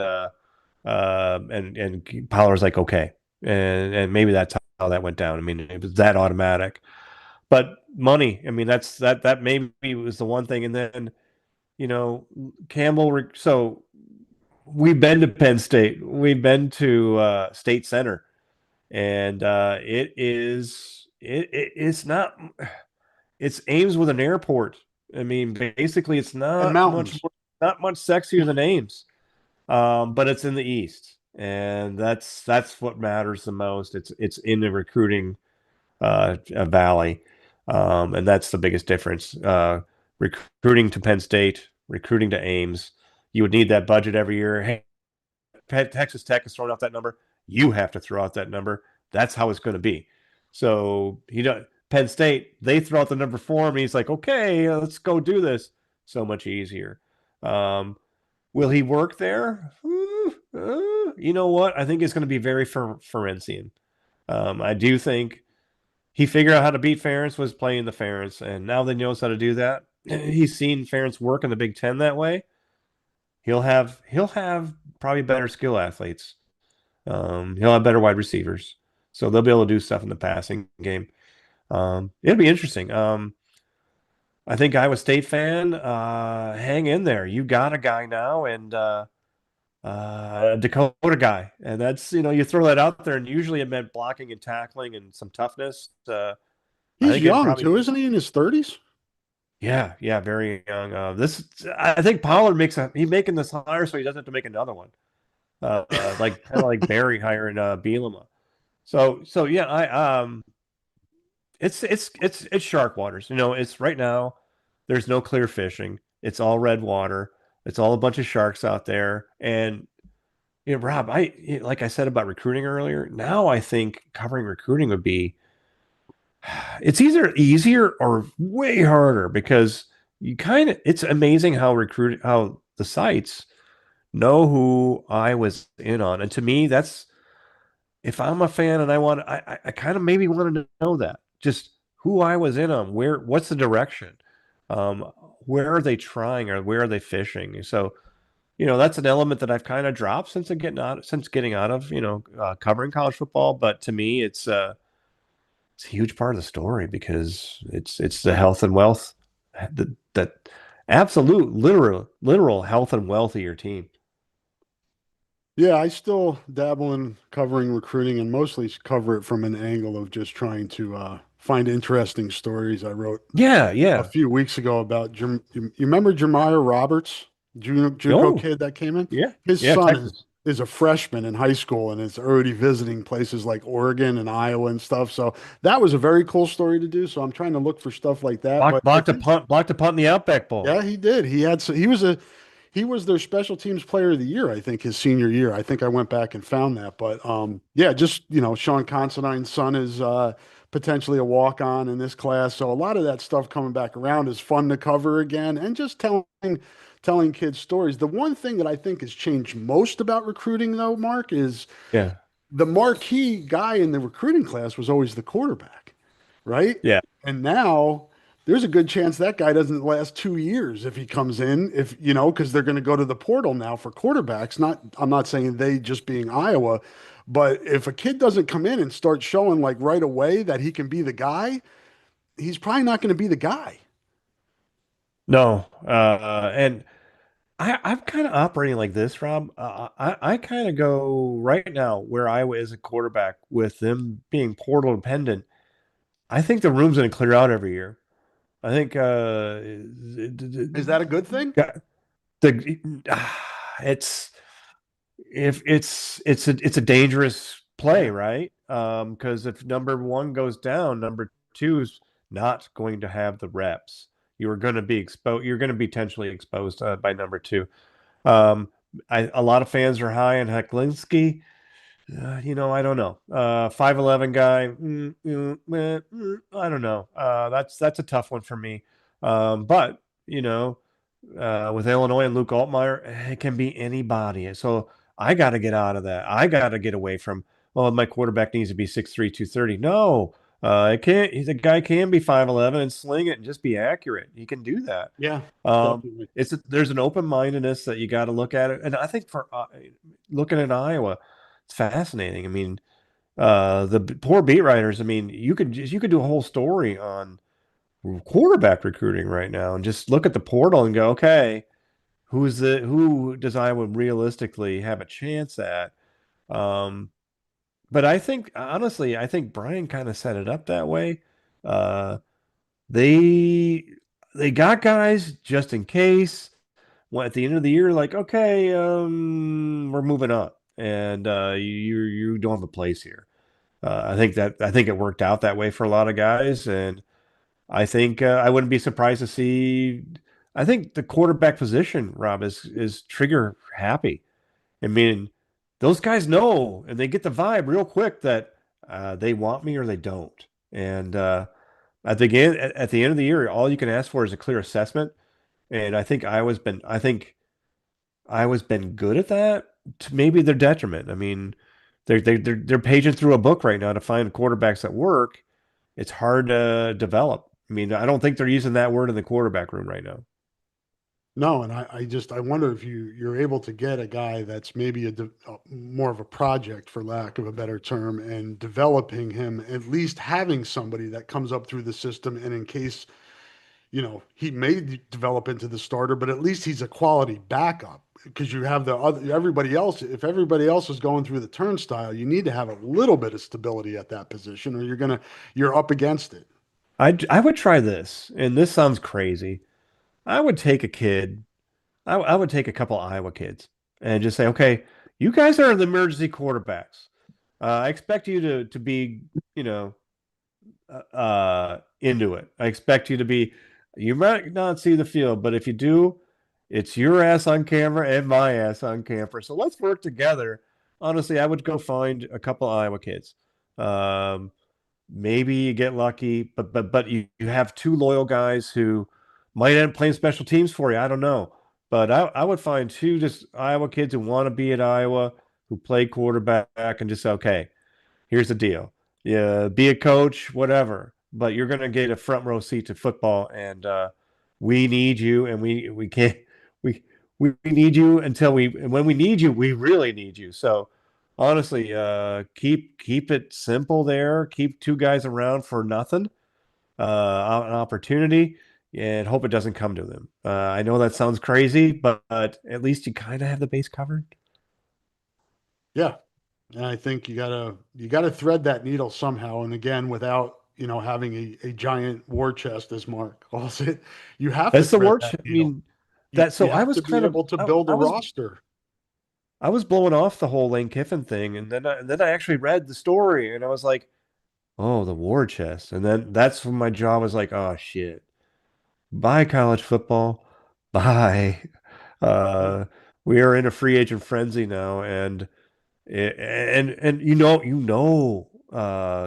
B: Pollard's like, okay, and maybe that's how that went down. I mean, it was that automatic. But money, I mean, that maybe was the one thing. And then, Campbell. So we've been to Penn State, we've been to State Center, and it's not, it's Ames with an airport. I mean, basically, it's
A: And mountains.
B: not much sexier than Ames, but it's in the East, and that's what matters the most. It's in the recruiting valley, and that's the biggest difference. Recruiting to Penn State, recruiting to Ames, you would need that budget every year. Hey, Texas Tech is throwing out that number. You have to throw out that number. That's how it's going to be. So Penn State, they throw out the number for him. And he's like, okay, let's go do this. So much easier. Um, will he work there? You know what? I think it's going to be very Ferencian. I do think he figured out how to beat Ferentz, was playing the Ferentz, and now that he knows how to do that, he's seen Ferentz work in the Big Ten that way. He'll have probably better skill athletes. He'll have better wide receivers, so they'll be able to do stuff in the passing game. It'll be interesting. I think Iowa State fan, hang in there. You got a guy now, and a Dakota guy, and that's you throw that out there, and usually it meant blocking and tackling and some toughness. I
A: He's
B: think it
A: young
B: probably,
A: too, isn't he? In his 30s?
B: yeah, very young. I think Pollard he's making this hire so he doesn't have to make another one. Like kind of like Barry hiring Bielema. So yeah, it's shark waters. It's right now. There's no clear fishing. It's all red water. It's all a bunch of sharks out there. And Rob, like I said about recruiting earlier. Now I think covering recruiting would be, it's either easier or way harder because it's amazing how the sites know who I was in on. And to me, that's, if I'm a fan and I kind of maybe want to know that, just who I was in on, what's the direction, um, where are they trying, or where are they fishing? So, that's an element that I've kind of dropped since getting out of, covering college football. But to me, it's a huge part of the story because it's the health and wealth, that absolute literal health and wealth of your team.
A: Yeah, I still dabble in covering recruiting and mostly cover it from an angle of just trying to find interesting stories. I wrote
B: Yeah,
A: a
B: yeah.
A: few weeks ago about you remember Jeremiah Roberts, JUCO
B: Oh,
A: kid that came in?
B: yeah,
A: His
B: yeah.
A: son is
B: Texas.
A: is a freshman in high school and is already visiting places like Oregon and Iowa and stuff. So that was a very cool story to do. So I'm trying to look for stuff like that. But I think
B: Blocked a punt in the Outback Bowl.
A: yeah, he did. He was their special teams player of the year, I think, his senior year. I think I went back and found that. But yeah, just Sean Considine's son is potentially a walk-on in this class. So a lot of that stuff coming back around is fun to cover again and just telling kids stories. The one thing that I think has changed most about recruiting, though, Mark, is
B: Yeah,
A: the marquee guy in the recruiting class was always the quarterback, right?
B: yeah.
A: And now there's a good chance that guy doesn't last 2 years if he comes in, if because they're going to go to the portal now for quarterbacks. I'm not saying they just being Iowa, but if a kid doesn't come in and start showing like right away that he can be the guy, he's probably not going to be the guy.
B: No, and I'm kind of operating like this, Rob. I kind of go right now where Iowa is a quarterback with them being portal dependent. I think the room's going to clear out every year. I think
A: Is that a good thing?
B: the it's if it's a dangerous play,
A: Yeah.
B: right? Because if number one goes down, number two is not going to have the reps. You are going to be exposed. You're going to be potentially exposed by number two. Um, a lot of fans are high on Heklinski. I don't know. 5'11" guy. I don't know. That's a tough one for me. But with Illinois and Luke Altmaier, it can be anybody. So I got to get out of that. I got to get away from, oh, my quarterback needs to be 6'3", 230. No, it can't. The guy can be 5'11" and sling it and just be accurate. He can do that.
A: Yeah,
B: Um,
A: definitely.
B: there's an open mindedness that you got to look at it, and I think for looking at Iowa, it's fascinating. I mean, the poor beat writers. I mean, you could do a whole story on quarterback recruiting right now, and just look at the portal and go, okay, who does Iowa realistically have a chance at? Um, but I think honestly, I think Brian kind of set it up that way. Uh, they they got guys just in case. Well, at the end of the year, like, okay, we're moving up, and you don't have a place here. I think it worked out that way for a lot of guys, and I think I wouldn't be surprised to see. I think the quarterback position, Rob, is trigger happy. I mean, those guys know, and they get the vibe real quick that they want me or they don't. And at the end of the year, all you can ask for is a clear assessment. And I think Iowa's been good at that, to maybe their detriment. I mean, they're paging through a book right now to find quarterbacks that work. It's hard to develop. I mean, I don't think they're using that word in the quarterback room right now.
A: No, and I wonder if you're able to get a guy that's maybe more of a project, for lack of a better term, and developing him, at least having somebody that comes up through the system, and in case, he may develop into the starter, but at least he's a quality backup, because you have the other everybody else. If everybody else is going through the turnstile, you need to have a little bit of stability at that position, or you're up against it.
B: I would try this, and this sounds crazy. I would take a kid. I would take a couple Iowa kids and just say, okay, you guys are the emergency quarterbacks. I expect you to be, you know, into it. I expect you to be. You might not see the field, but if you do, it's your ass on camera and my ass on camera. So let's work together. Honestly, I would go find a couple Iowa kids. Um, Maybe you get lucky, but you have two loyal guys who might end up playing special teams for you. I don't know. But I would find two just Iowa kids who want to be at Iowa, who play quarterback, and just say, okay, here's the deal. Yeah, be a coach, whatever, but you're going to get a front row seat to football, and we need you, and we can't we we need you until and when we need you, we really need you. So honestly, keep it simple there. Keep two guys around for nothing, an opportunity, and hope it doesn't come to them. I know that sounds crazy, but at least you kind of have the base covered.
A: Yeah, and I think you gotta thread that needle somehow. And again, without having a giant war chest, as Mark calls it, you have to
B: That's the
A: thread
B: worst.
A: that
B: I
A: needle.
B: mean,
A: You
B: that
A: you
B: so I
A: have
B: was
A: to be
B: kind of
A: able to build a roster.
B: I was blowing off the whole Lane Kiffin thing, and then I actually read the story, and I was like, oh, the war chest, and then that's when my jaw was like, oh shit, bye college football, bye. Uh, we are in a free agent frenzy now, and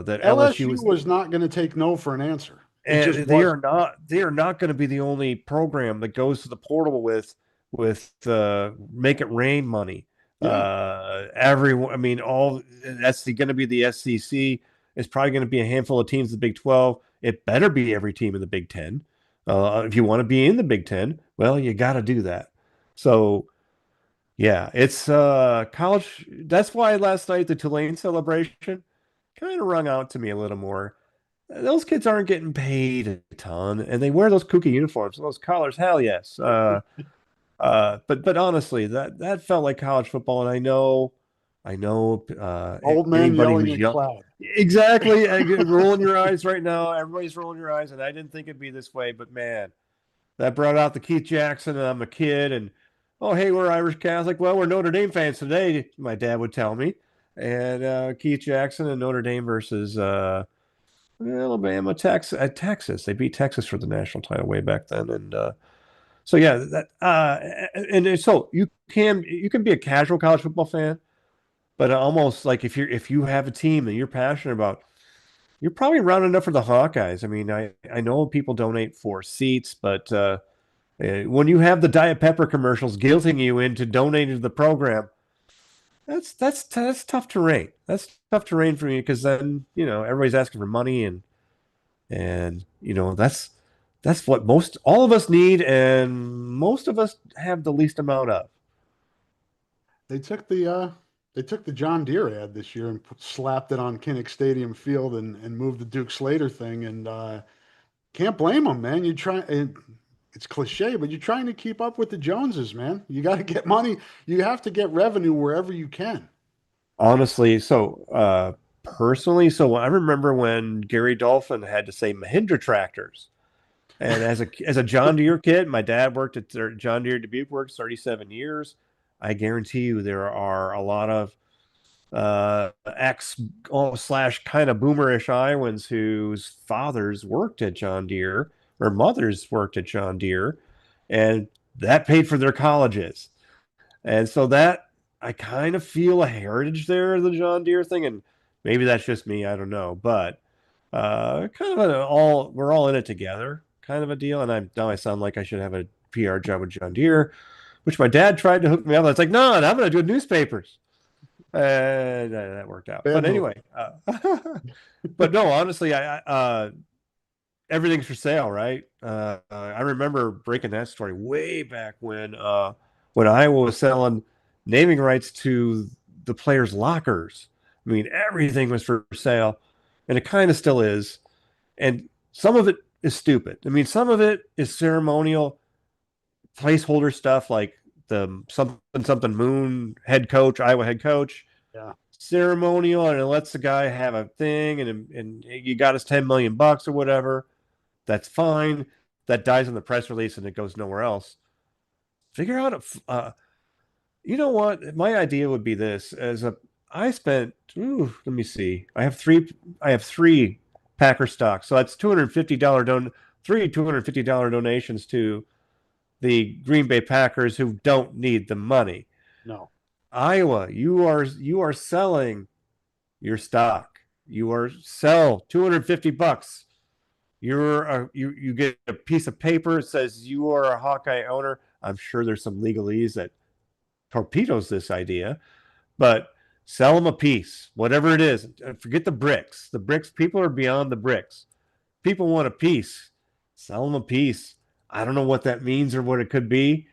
B: that LSU
A: LSU
B: is
A: was not going to take no for an answer. It just
B: and they are
A: wasn't.
B: not going to be the only program that goes to the portal with make it rain money.
A: Yeah,
B: Everyone, I mean, all that's going to be the SEC. It's probably going to be a handful of teams in the Big 12. It better be every team in the Big 10. If you want to be in the Big 10, well, you got to do that. So yeah, it's college. That's why last night the Tulane celebration kind of rung out to me a little more. Those kids aren't getting paid a ton, and they wear those kooky uniforms, those collars. Hell yes. But honestly, that felt like college football, and I know.
A: old man
B: Anybody
A: yelling
B: who's
A: at
B: young,
A: cloud.
B: exactly, rolling your eyes right now. Everybody's rolling your eyes, and I didn't think it'd be this way, but man, that brought out the Keith Jackson, and I'm a kid, and oh hey, we're Irish Catholic. Well, we're Notre Dame fans today. My dad would tell me. and Keith Jackson and Notre Dame versus Alabama, Texas. They beat Texas for the national title way back then, and so yeah, that and so you can be a casual college football fan, but almost like if you have a team that you're passionate about, you're probably round enough for the Hawkeyes. I mean, I know people donate for seats, but when you have the Diet Pepper commercials guilting you into donating to the program, that's tough terrain. That's tough terrain for me because then everybody's asking for money and that's what most all of us need and most of us have the least amount of.
A: They took the John Deere ad this year and slapped it on Kinnick Stadium Field and moved the Duke Slater thing and can't blame them, man. You try it's cliche, but you're trying to keep up with the Joneses, man. You got to get money. You have to get revenue wherever you can.
B: Honestly, so personally, so I remember when Gary Dolphin had to say Mahindra tractors. And as a John Deere kid, my dad worked at John Deere Dubuque, worked 37 years. I guarantee you there are a lot of ex slash kind of boomerish Iowans whose fathers worked at John Deere or mothers worked at John Deere, and that paid for their colleges. And so that I kind of feel a heritage there, the John Deere thing, and maybe that's just me, I don't know, but kind of we're all in it together kind of a deal. And now I sound like I should have a PR job with John Deere, which my dad tried to hook me up. I was like, no, I'm going to do newspapers. And that worked out.
A: Bad
B: But
A: move.
B: anyway, but no, honestly, everything's for sale, right? I remember breaking that story way back when Iowa was selling naming rights to the players' lockers. I mean, everything was for sale, and it kind of still is. And some of it is stupid. I mean, some of it is ceremonial placeholder stuff like the something Moon head coach, Iowa head coach,
A: Yeah.
B: ceremonial, and it lets the guy have a thing, and you got us 10 million bucks or whatever. That's fine. That dies in the press release and it goes nowhere else. Figure out you know what? My idea would be this: I spent. Let me see. I have three Packer stocks, so that's $250 donations to the Green Bay Packers who don't need the money.
A: No.
B: Iowa, you are selling your stock. You are sell $250. You get a piece of paper that says you are a Hawkeye owner. I'm sure there's some legalese that torpedoes this idea, but sell them a piece, whatever it is. Forget the bricks. The bricks, people are beyond the bricks. People want a piece. Sell them a piece. I don't know what that means or what it could be.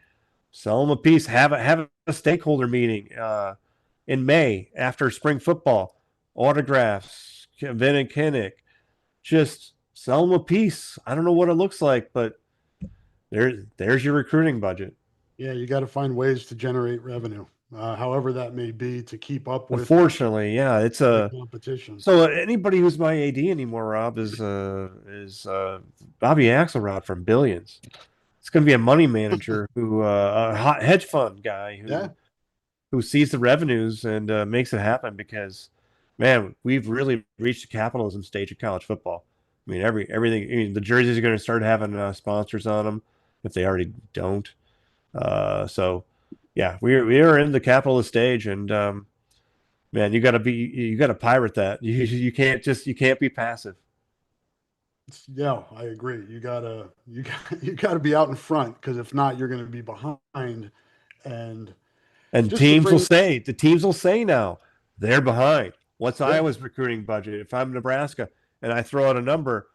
B: Sell them a piece. Have a stakeholder meeting in May after spring football. Autographs, Vin and Kinnick. Just sell them a piece. I don't know what it looks like, but there's your recruiting budget.
A: Yeah, you got to find ways to generate revenue, however that may be, to keep up with
B: Unfortunately, yeah, it's
A: the
B: a
A: competition.
B: so anybody who's my AD anymore, Rob, is Bobby Axelrod from Billions. It's going to be a money manager a hot hedge fund guy
A: Yeah,
B: who sees the revenues and makes it happen because, man, we've really reached the capitalism stage of college football. I mean, everything. I mean, the jerseys are going to start having sponsors on them if they already don't. So, yeah, we are in the capitalist stage, and man, you got to pirate that. You can't be passive.
A: yeah, I agree. You gotta be out in front because if not, you're going to be behind. And
B: And
A: just to bring,
B: the teams will say now they're behind. What's
A: yeah,
B: Iowa's recruiting budget? If I'm Nebraska and I throw out a number,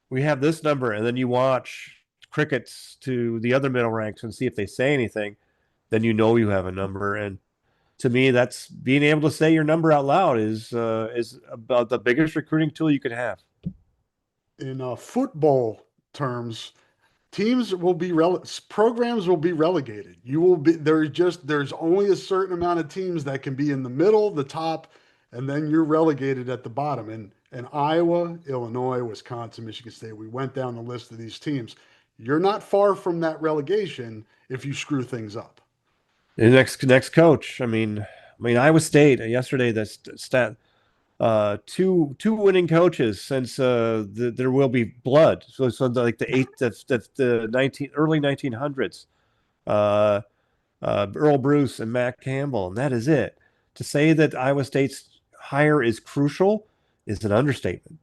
B: we have this number, and then you watch crickets to the other middle ranks and see if they say anything, then you know you have a number. And to me, that's being able to say your number out loud is about the biggest recruiting tool you could have.
A: in football terms, programs will be relegated. You will be there's only a certain amount of teams that can be in the middle, the top, and then you're relegated at the bottom. And Iowa, Illinois, Wisconsin, Michigan State, we went down the list of these teams. You're not far from that relegation if you screw things up.
B: The next coach, I mean, I mean, Iowa State yesterday. The stat two winning coaches since there will be blood. So like the 19 early 1900s. Uh, Earl Bruce and Matt Campbell, and that is it. To say that Iowa State's hire is crucial is an understatement.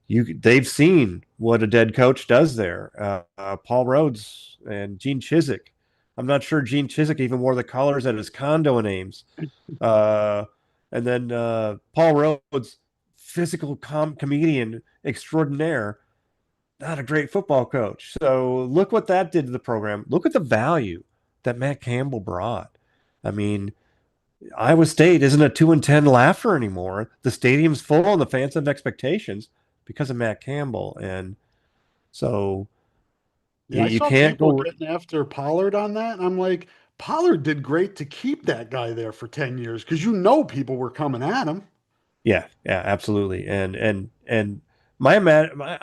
B: They've seen what a dead coach does there. Paul Rhodes and Gene Chizik. I'm not sure Gene Chizik even wore the collars at his condo in Ames. Uh, and then Paul Rhodes, physical comedian extraordinaire, not a great football coach. So look what that did to the program. Look at the value that Matt Campbell brought. I mean, Iowa State isn't a 2-10 laugher anymore. The stadium's full and the fans have expectations because of Matt Campbell. And so
A: Yeah, I
B: you
A: saw
B: can't
A: people
B: go.
A: getting after Pollard on that. I'm like, Pollard did great to keep that guy there for 10 years because people were coming at him.
B: Yeah, yeah, absolutely. And I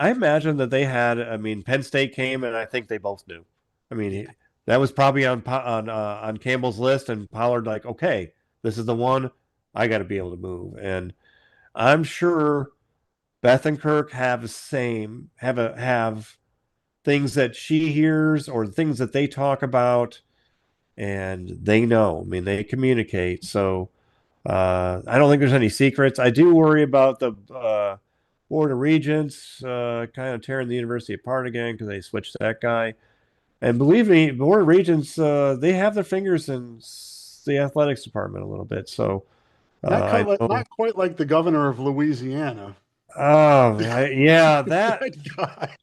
B: imagine that they had. I mean, Penn State came, and I think they both knew. I mean,
A: Yeah.
B: that was probably on Campbell's list, and Pollard like, okay, this is the one I got to be able to move. And I'm sure Beth and Kirk have the same have things that she hears or things that they talk about, and they know. I mean, they communicate. So. I don't think there's any secrets. I do worry about the Board of Regents kind of tearing the university apart again because they switched that guy. And believe me, Board of Regents, they have their fingers in the athletics department a little bit. So I know.
A: Not quite like the governor of Louisiana.
B: Yeah,
A: That guy.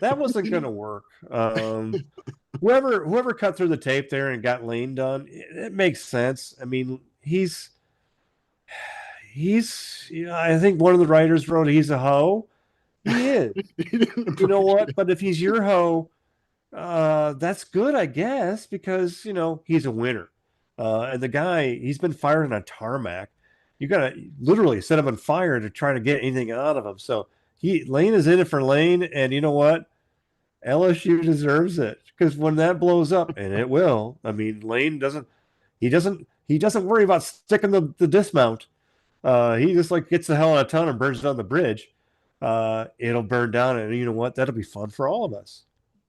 B: that wasn't going to work. Whoever cut through the tape there and got Lane done, it makes sense. I mean, I think one of the writers wrote he's a hoe. He is.
A: He didn't
B: You know
A: appreciate
B: what? But if he's your hoe, that's good, I guess, because he's a winner. And the guy, he's been fired on a tarmac. You gotta literally set him on fire to try to get anything out of him. So Lane is in it for Lane, and you know what? LSU deserves it because when that blows up, and it will. I mean, Lane he doesn't worry about sticking the dismount. He just like gets the hell out of town and burns down the bridge. It'll burn down, and you know what? That'll be fun for all of us.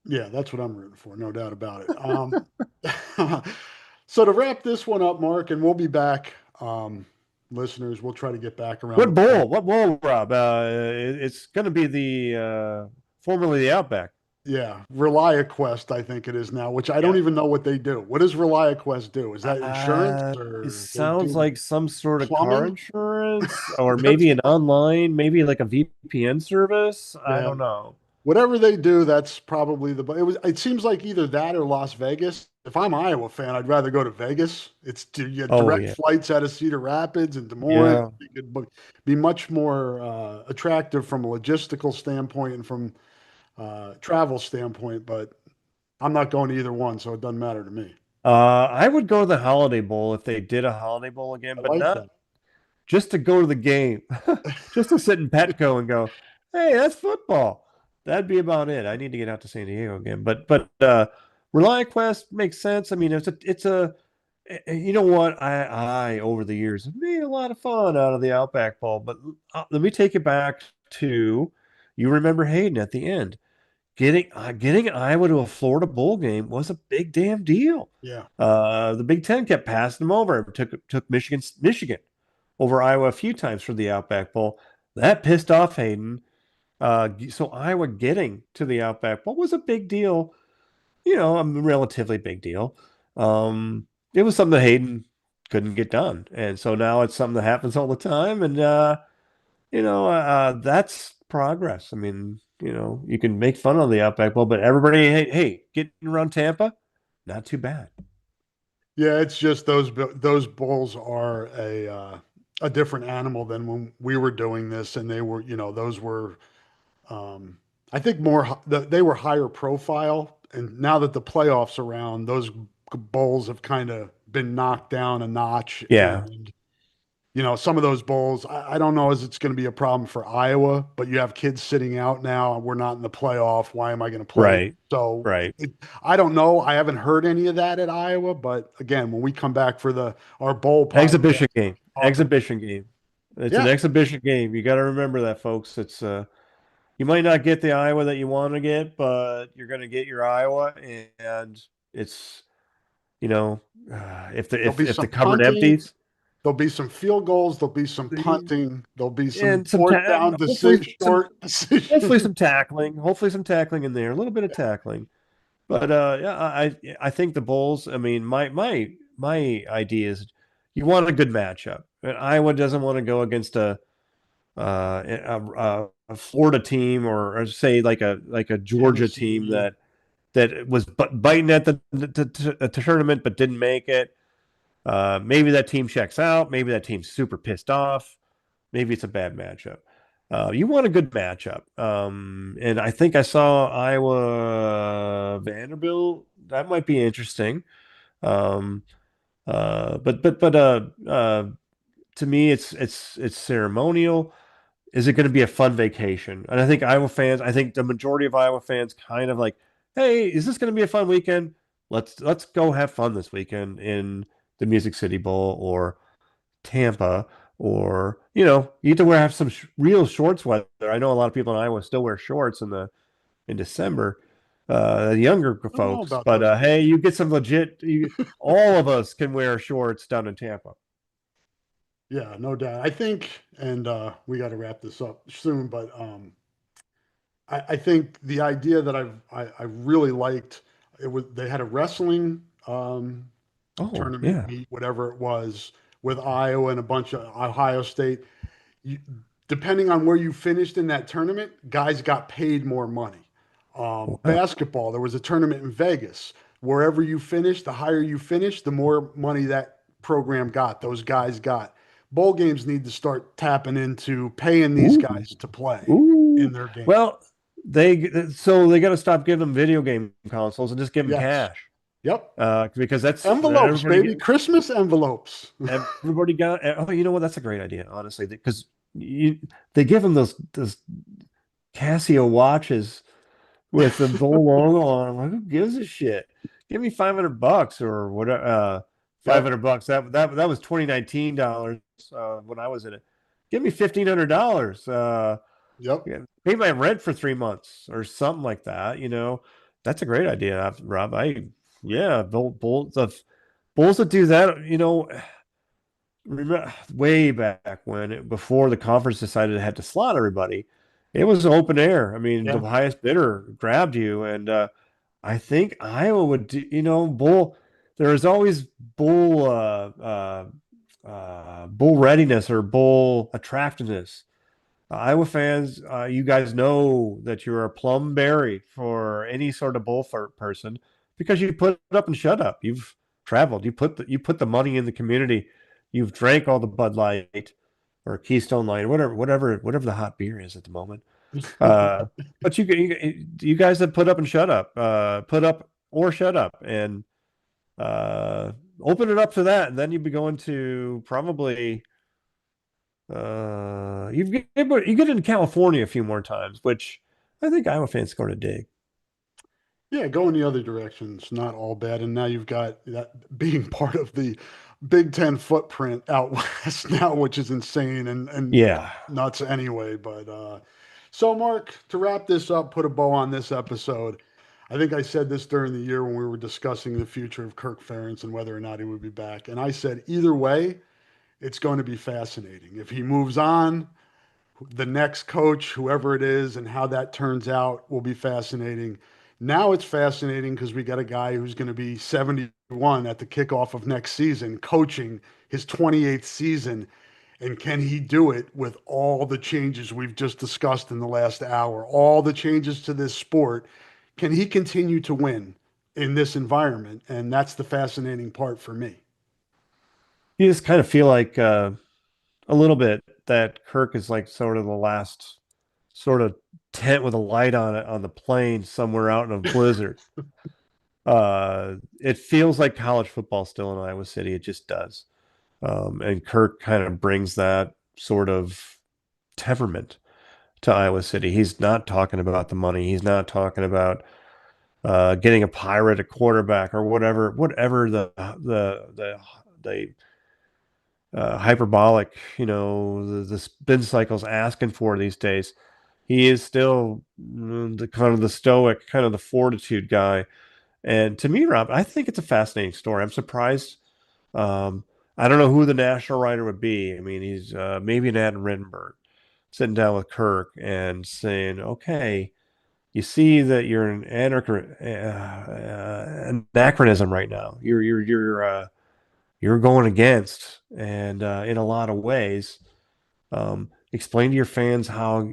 A: Yeah, that's what I'm rooting for, no doubt about it. So to wrap this one up, Mark, and we'll be back, listeners. We'll try to get back around
B: What
A: the play.
B: bowl? What bowl, Rob? It's going to be the formerly the Outback.
A: Yeah, ReliaQuest, I think it is now, which I don't
B: Yeah.
A: even know what they do. What does ReliaQuest do? Is that insurance
B: It
A: or they
B: sounds
A: do
B: like some sort of car
A: plumbing?
B: insurance, or
A: That's
B: maybe an online, maybe like a VPN service. I
A: yeah.
B: don't know.
A: Whatever they do, that's probably it seems like either that or Las Vegas. If I'm an Iowa fan, I'd rather go to Vegas. You get
B: Oh
A: direct
B: yeah,
A: flights out of Cedar Rapids and Des Moines.
B: yeah.
A: It could be much more attractive from a logistical standpoint and from travel standpoint, but I'm not going to either one, so it doesn't matter to me.
B: I would go to the Holiday Bowl if they did a Holiday Bowl again,
A: I
B: but
A: like
B: not
A: that.
B: just to go to the game, just to sit in Petco and go, "Hey, that's football." That'd be about it. I need to get out to San Diego again, but ReliaQuest makes sense. I mean, you know what? I over the years have made a lot of fun out of the Outback Bowl, but let me take it back to you remember Hayden at the end. Getting Iowa to a Florida bowl game was a big damn deal.
A: Yeah.
B: The Big Ten kept passing them over. Took Michigan over Iowa a few times for the Outback Bowl. That pissed off Hayden. So Iowa getting to the Outback Bowl was a big deal. A relatively big deal. It was something that Hayden couldn't get done, and so now it's something that happens all the time. And that's progress. I mean, you can make fun of the Outback Bowl, but everybody, hey, getting around Tampa, not too bad.
A: Yeah, it's just those bulls are a different animal than when we were doing this, and they were, those were, um, I think they were higher profile, and now that the playoffs around, those bowls have kind of been knocked down a notch,
B: Yeah.
A: and some of those bowls, I don't know as it's going to be a problem for Iowa, but you have kids sitting out now. We're not in the playoff. Why am I going to play?
B: Right,
A: So
B: right.
A: I don't know. I haven't heard any of that at Iowa, but again, when we come back for our bowl podcast,
B: Exhibition game.
A: talk about,
B: Exhibition game. It's an
A: yeah,
B: exhibition game. You got to remember that, folks. It's you might not get the Iowa that you want to get, but you're going to get your Iowa, and it's you know if the
A: there'll be
B: if the
A: some
B: cupboard
A: punting,
B: empties
A: there'll be some field goals, there'll be some punting, there'll be some
B: and some
A: fourth down short
B: hopefully
A: decision.
B: some tackling in there, a little bit of tackling. But yeah, I think the Bulls. I mean, my idea is you want a good matchup. And Iowa doesn't want to go against a Florida team or say like a Georgia team
A: Tennessee.
B: that was biting at the tournament but didn't make it. Maybe that team checks out. Maybe that team's super pissed off. Maybe it's a bad matchup. You want a good matchup. And I think I saw Iowa Vanderbilt. That might be interesting. Um, but to me, it's ceremonial. Is it going to be a fun vacation? And I think I think the majority of Iowa fans kind of like, hey, is this going to be a fun weekend? Let's go have fun this weekend in the Music City Bowl or Tampa, or you have to have some real shorts weather. I know a lot of people in Iowa still wear shorts in December, the younger
A: I don't know
B: folks.
A: about
B: But
A: those
B: hey,
A: guys.
B: you get some legit. All of us can wear shorts down in Tampa.
A: Yeah, no doubt. I think, and we got to wrap this up soon, but I think the idea that I really liked it was they had a wrestling
B: Oh
A: tournament
B: yeah.
A: meet, whatever it was, with Iowa and a bunch of Ohio State. You, depending on where you finished in that tournament, guys got paid more money.
B: Wow.
A: Basketball, there was a tournament in Vegas. Wherever you finished, the higher you finished, the more money that program got, those guys got. Bowl games need to start tapping into paying these
B: Ooh.
A: guys to play in
B: Ooh.
A: their game.
B: Well, they got to stop giving them video game consoles and just give them
A: Yes.
B: cash.
A: Yep.
B: Because that's
A: Envelopes, baby. Christmas envelopes.
B: everybody got. Oh, you know what? That's a great idea, honestly, because they give them those Casio watches with the gold logo on them. Like, who gives a shit? Give me $500 or whatever.
A: Yep.
B: $500. That was 2019 dollars when I was in it. Give me $1,500.
A: Yep.
B: Yeah, pay my rent for 3 months or something like that. That's a great idea, Rob. Yeah, the Bulls that do that. Remember way back before the conference decided it had to slot everybody, it was open air. I mean, the
A: Yeah.
B: highest bidder grabbed you, and I think Iowa would do. Bull. There is always bull readiness or bull attractiveness. Iowa fans, you guys know that you're a plum berry for any sort of person because you put up and shut up. You've traveled. You put the money in the community. You've drank all the Bud Light or Keystone Light, or whatever the hot beer is at the moment. Uh, but you guys have put up and shut up, put up or shut up, and uh, open it up to that, and then you'd be going to probably you get into California a few more times, which I think Iowa fans are going to dig.
A: Yeah, going the other direction's not all bad. And now you've got that being part of the Big Ten footprint out west now, which is insane and
B: Yeah.
A: nuts anyway. But so Mark, to wrap this up, put a bow on this episode. I think I said this during the year when we were discussing the future of Kirk Ferentz and whether or not he would be back. And I said either way, it's going to be fascinating. If he moves on, the next coach, whoever it is, and how that turns out will be fascinating. Now it's fascinating because we got a guy who's going to be 71 at the kickoff of next season, coaching his 28th season. And can he do it with all the changes we've just discussed in the last hour, all the changes to this sport? Can he continue to win in this environment? And that's the fascinating part for me.
B: You just kind of feel like a little bit that Kirk is like sort of the last sort of tent with a light on it on the plane somewhere out in a blizzard. It feels like college football still in Iowa City. It just does. And Kirk kind of brings that sort of temperament to Iowa City. He's not talking about the money. He's not talking about getting a pirate at quarterback or whatever the hyperbolic, the spin cycle's asking for these days. He is still the kind of the stoic, kind of the fortitude guy. And to me, Rob, I think it's a fascinating story. I'm surprised. Um, I don't know who the national writer would be. I mean, he's maybe an Adam Rittenberg sitting down with Kirk and saying, okay, you see that you're an anachronism right now. You're going against, and in a lot of ways, explain to your fans how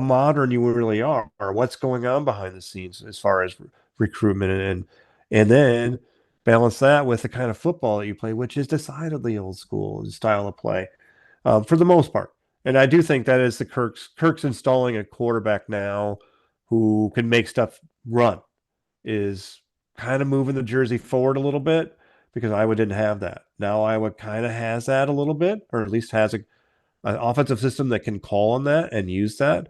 B: modern you really are, or what's going on behind the scenes as far as recruitment, and then balance that with the kind of football that you play, which is decidedly old school style of play for the most part. And I do think that is the Kirk's installing a quarterback now who can make stuff run is kind of moving the jersey forward a little bit because Iowa didn't have that. Now Iowa kind of has that a little bit, or at least has an offensive system that can call on that and use that.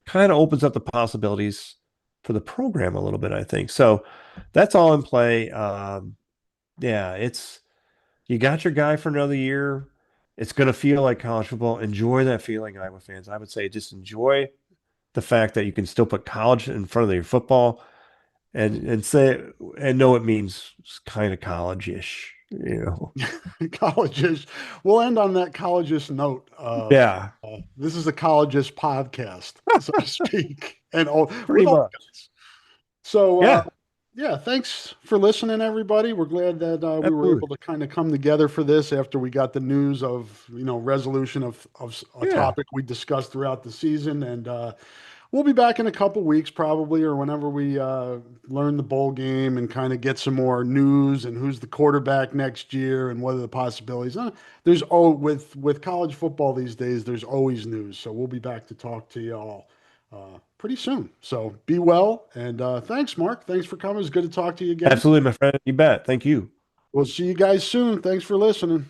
B: Kind of opens up the possibilities for the program a little bit, I think. So that's all in play. Yeah, it's you got your guy for another year. It's going to feel like college football. Enjoy that feeling, Iowa fans. I would say just enjoy the fact that you can still put college in front of your football and say and know it means kind of college-ish, you know.
A: Colleges. We'll end on that colleges note.
B: Yeah,
A: This is a colleges podcast, so to speak, and all
B: pretty
A: with all
B: much.
A: guys. So,
B: Yeah,
A: yeah, thanks for listening, everybody. We're glad that we were able
B: absolutely.
A: to kind of come together for this after we got the news of, resolution of a
B: Yeah,
A: topic we discussed throughout the season. And we'll be back in a couple weeks, probably, or whenever we learn the bowl game and kind of get some more news and who's the quarterback next year and what are the possibilities. There's with college football these days, there's always news. So we'll be back to talk to you all pretty soon. So be well, and thanks, Mark. Thanks for coming. It's good to talk to you again.
B: absolutely, my friend. You bet. Thank you.
A: We'll see you guys soon. Thanks for listening.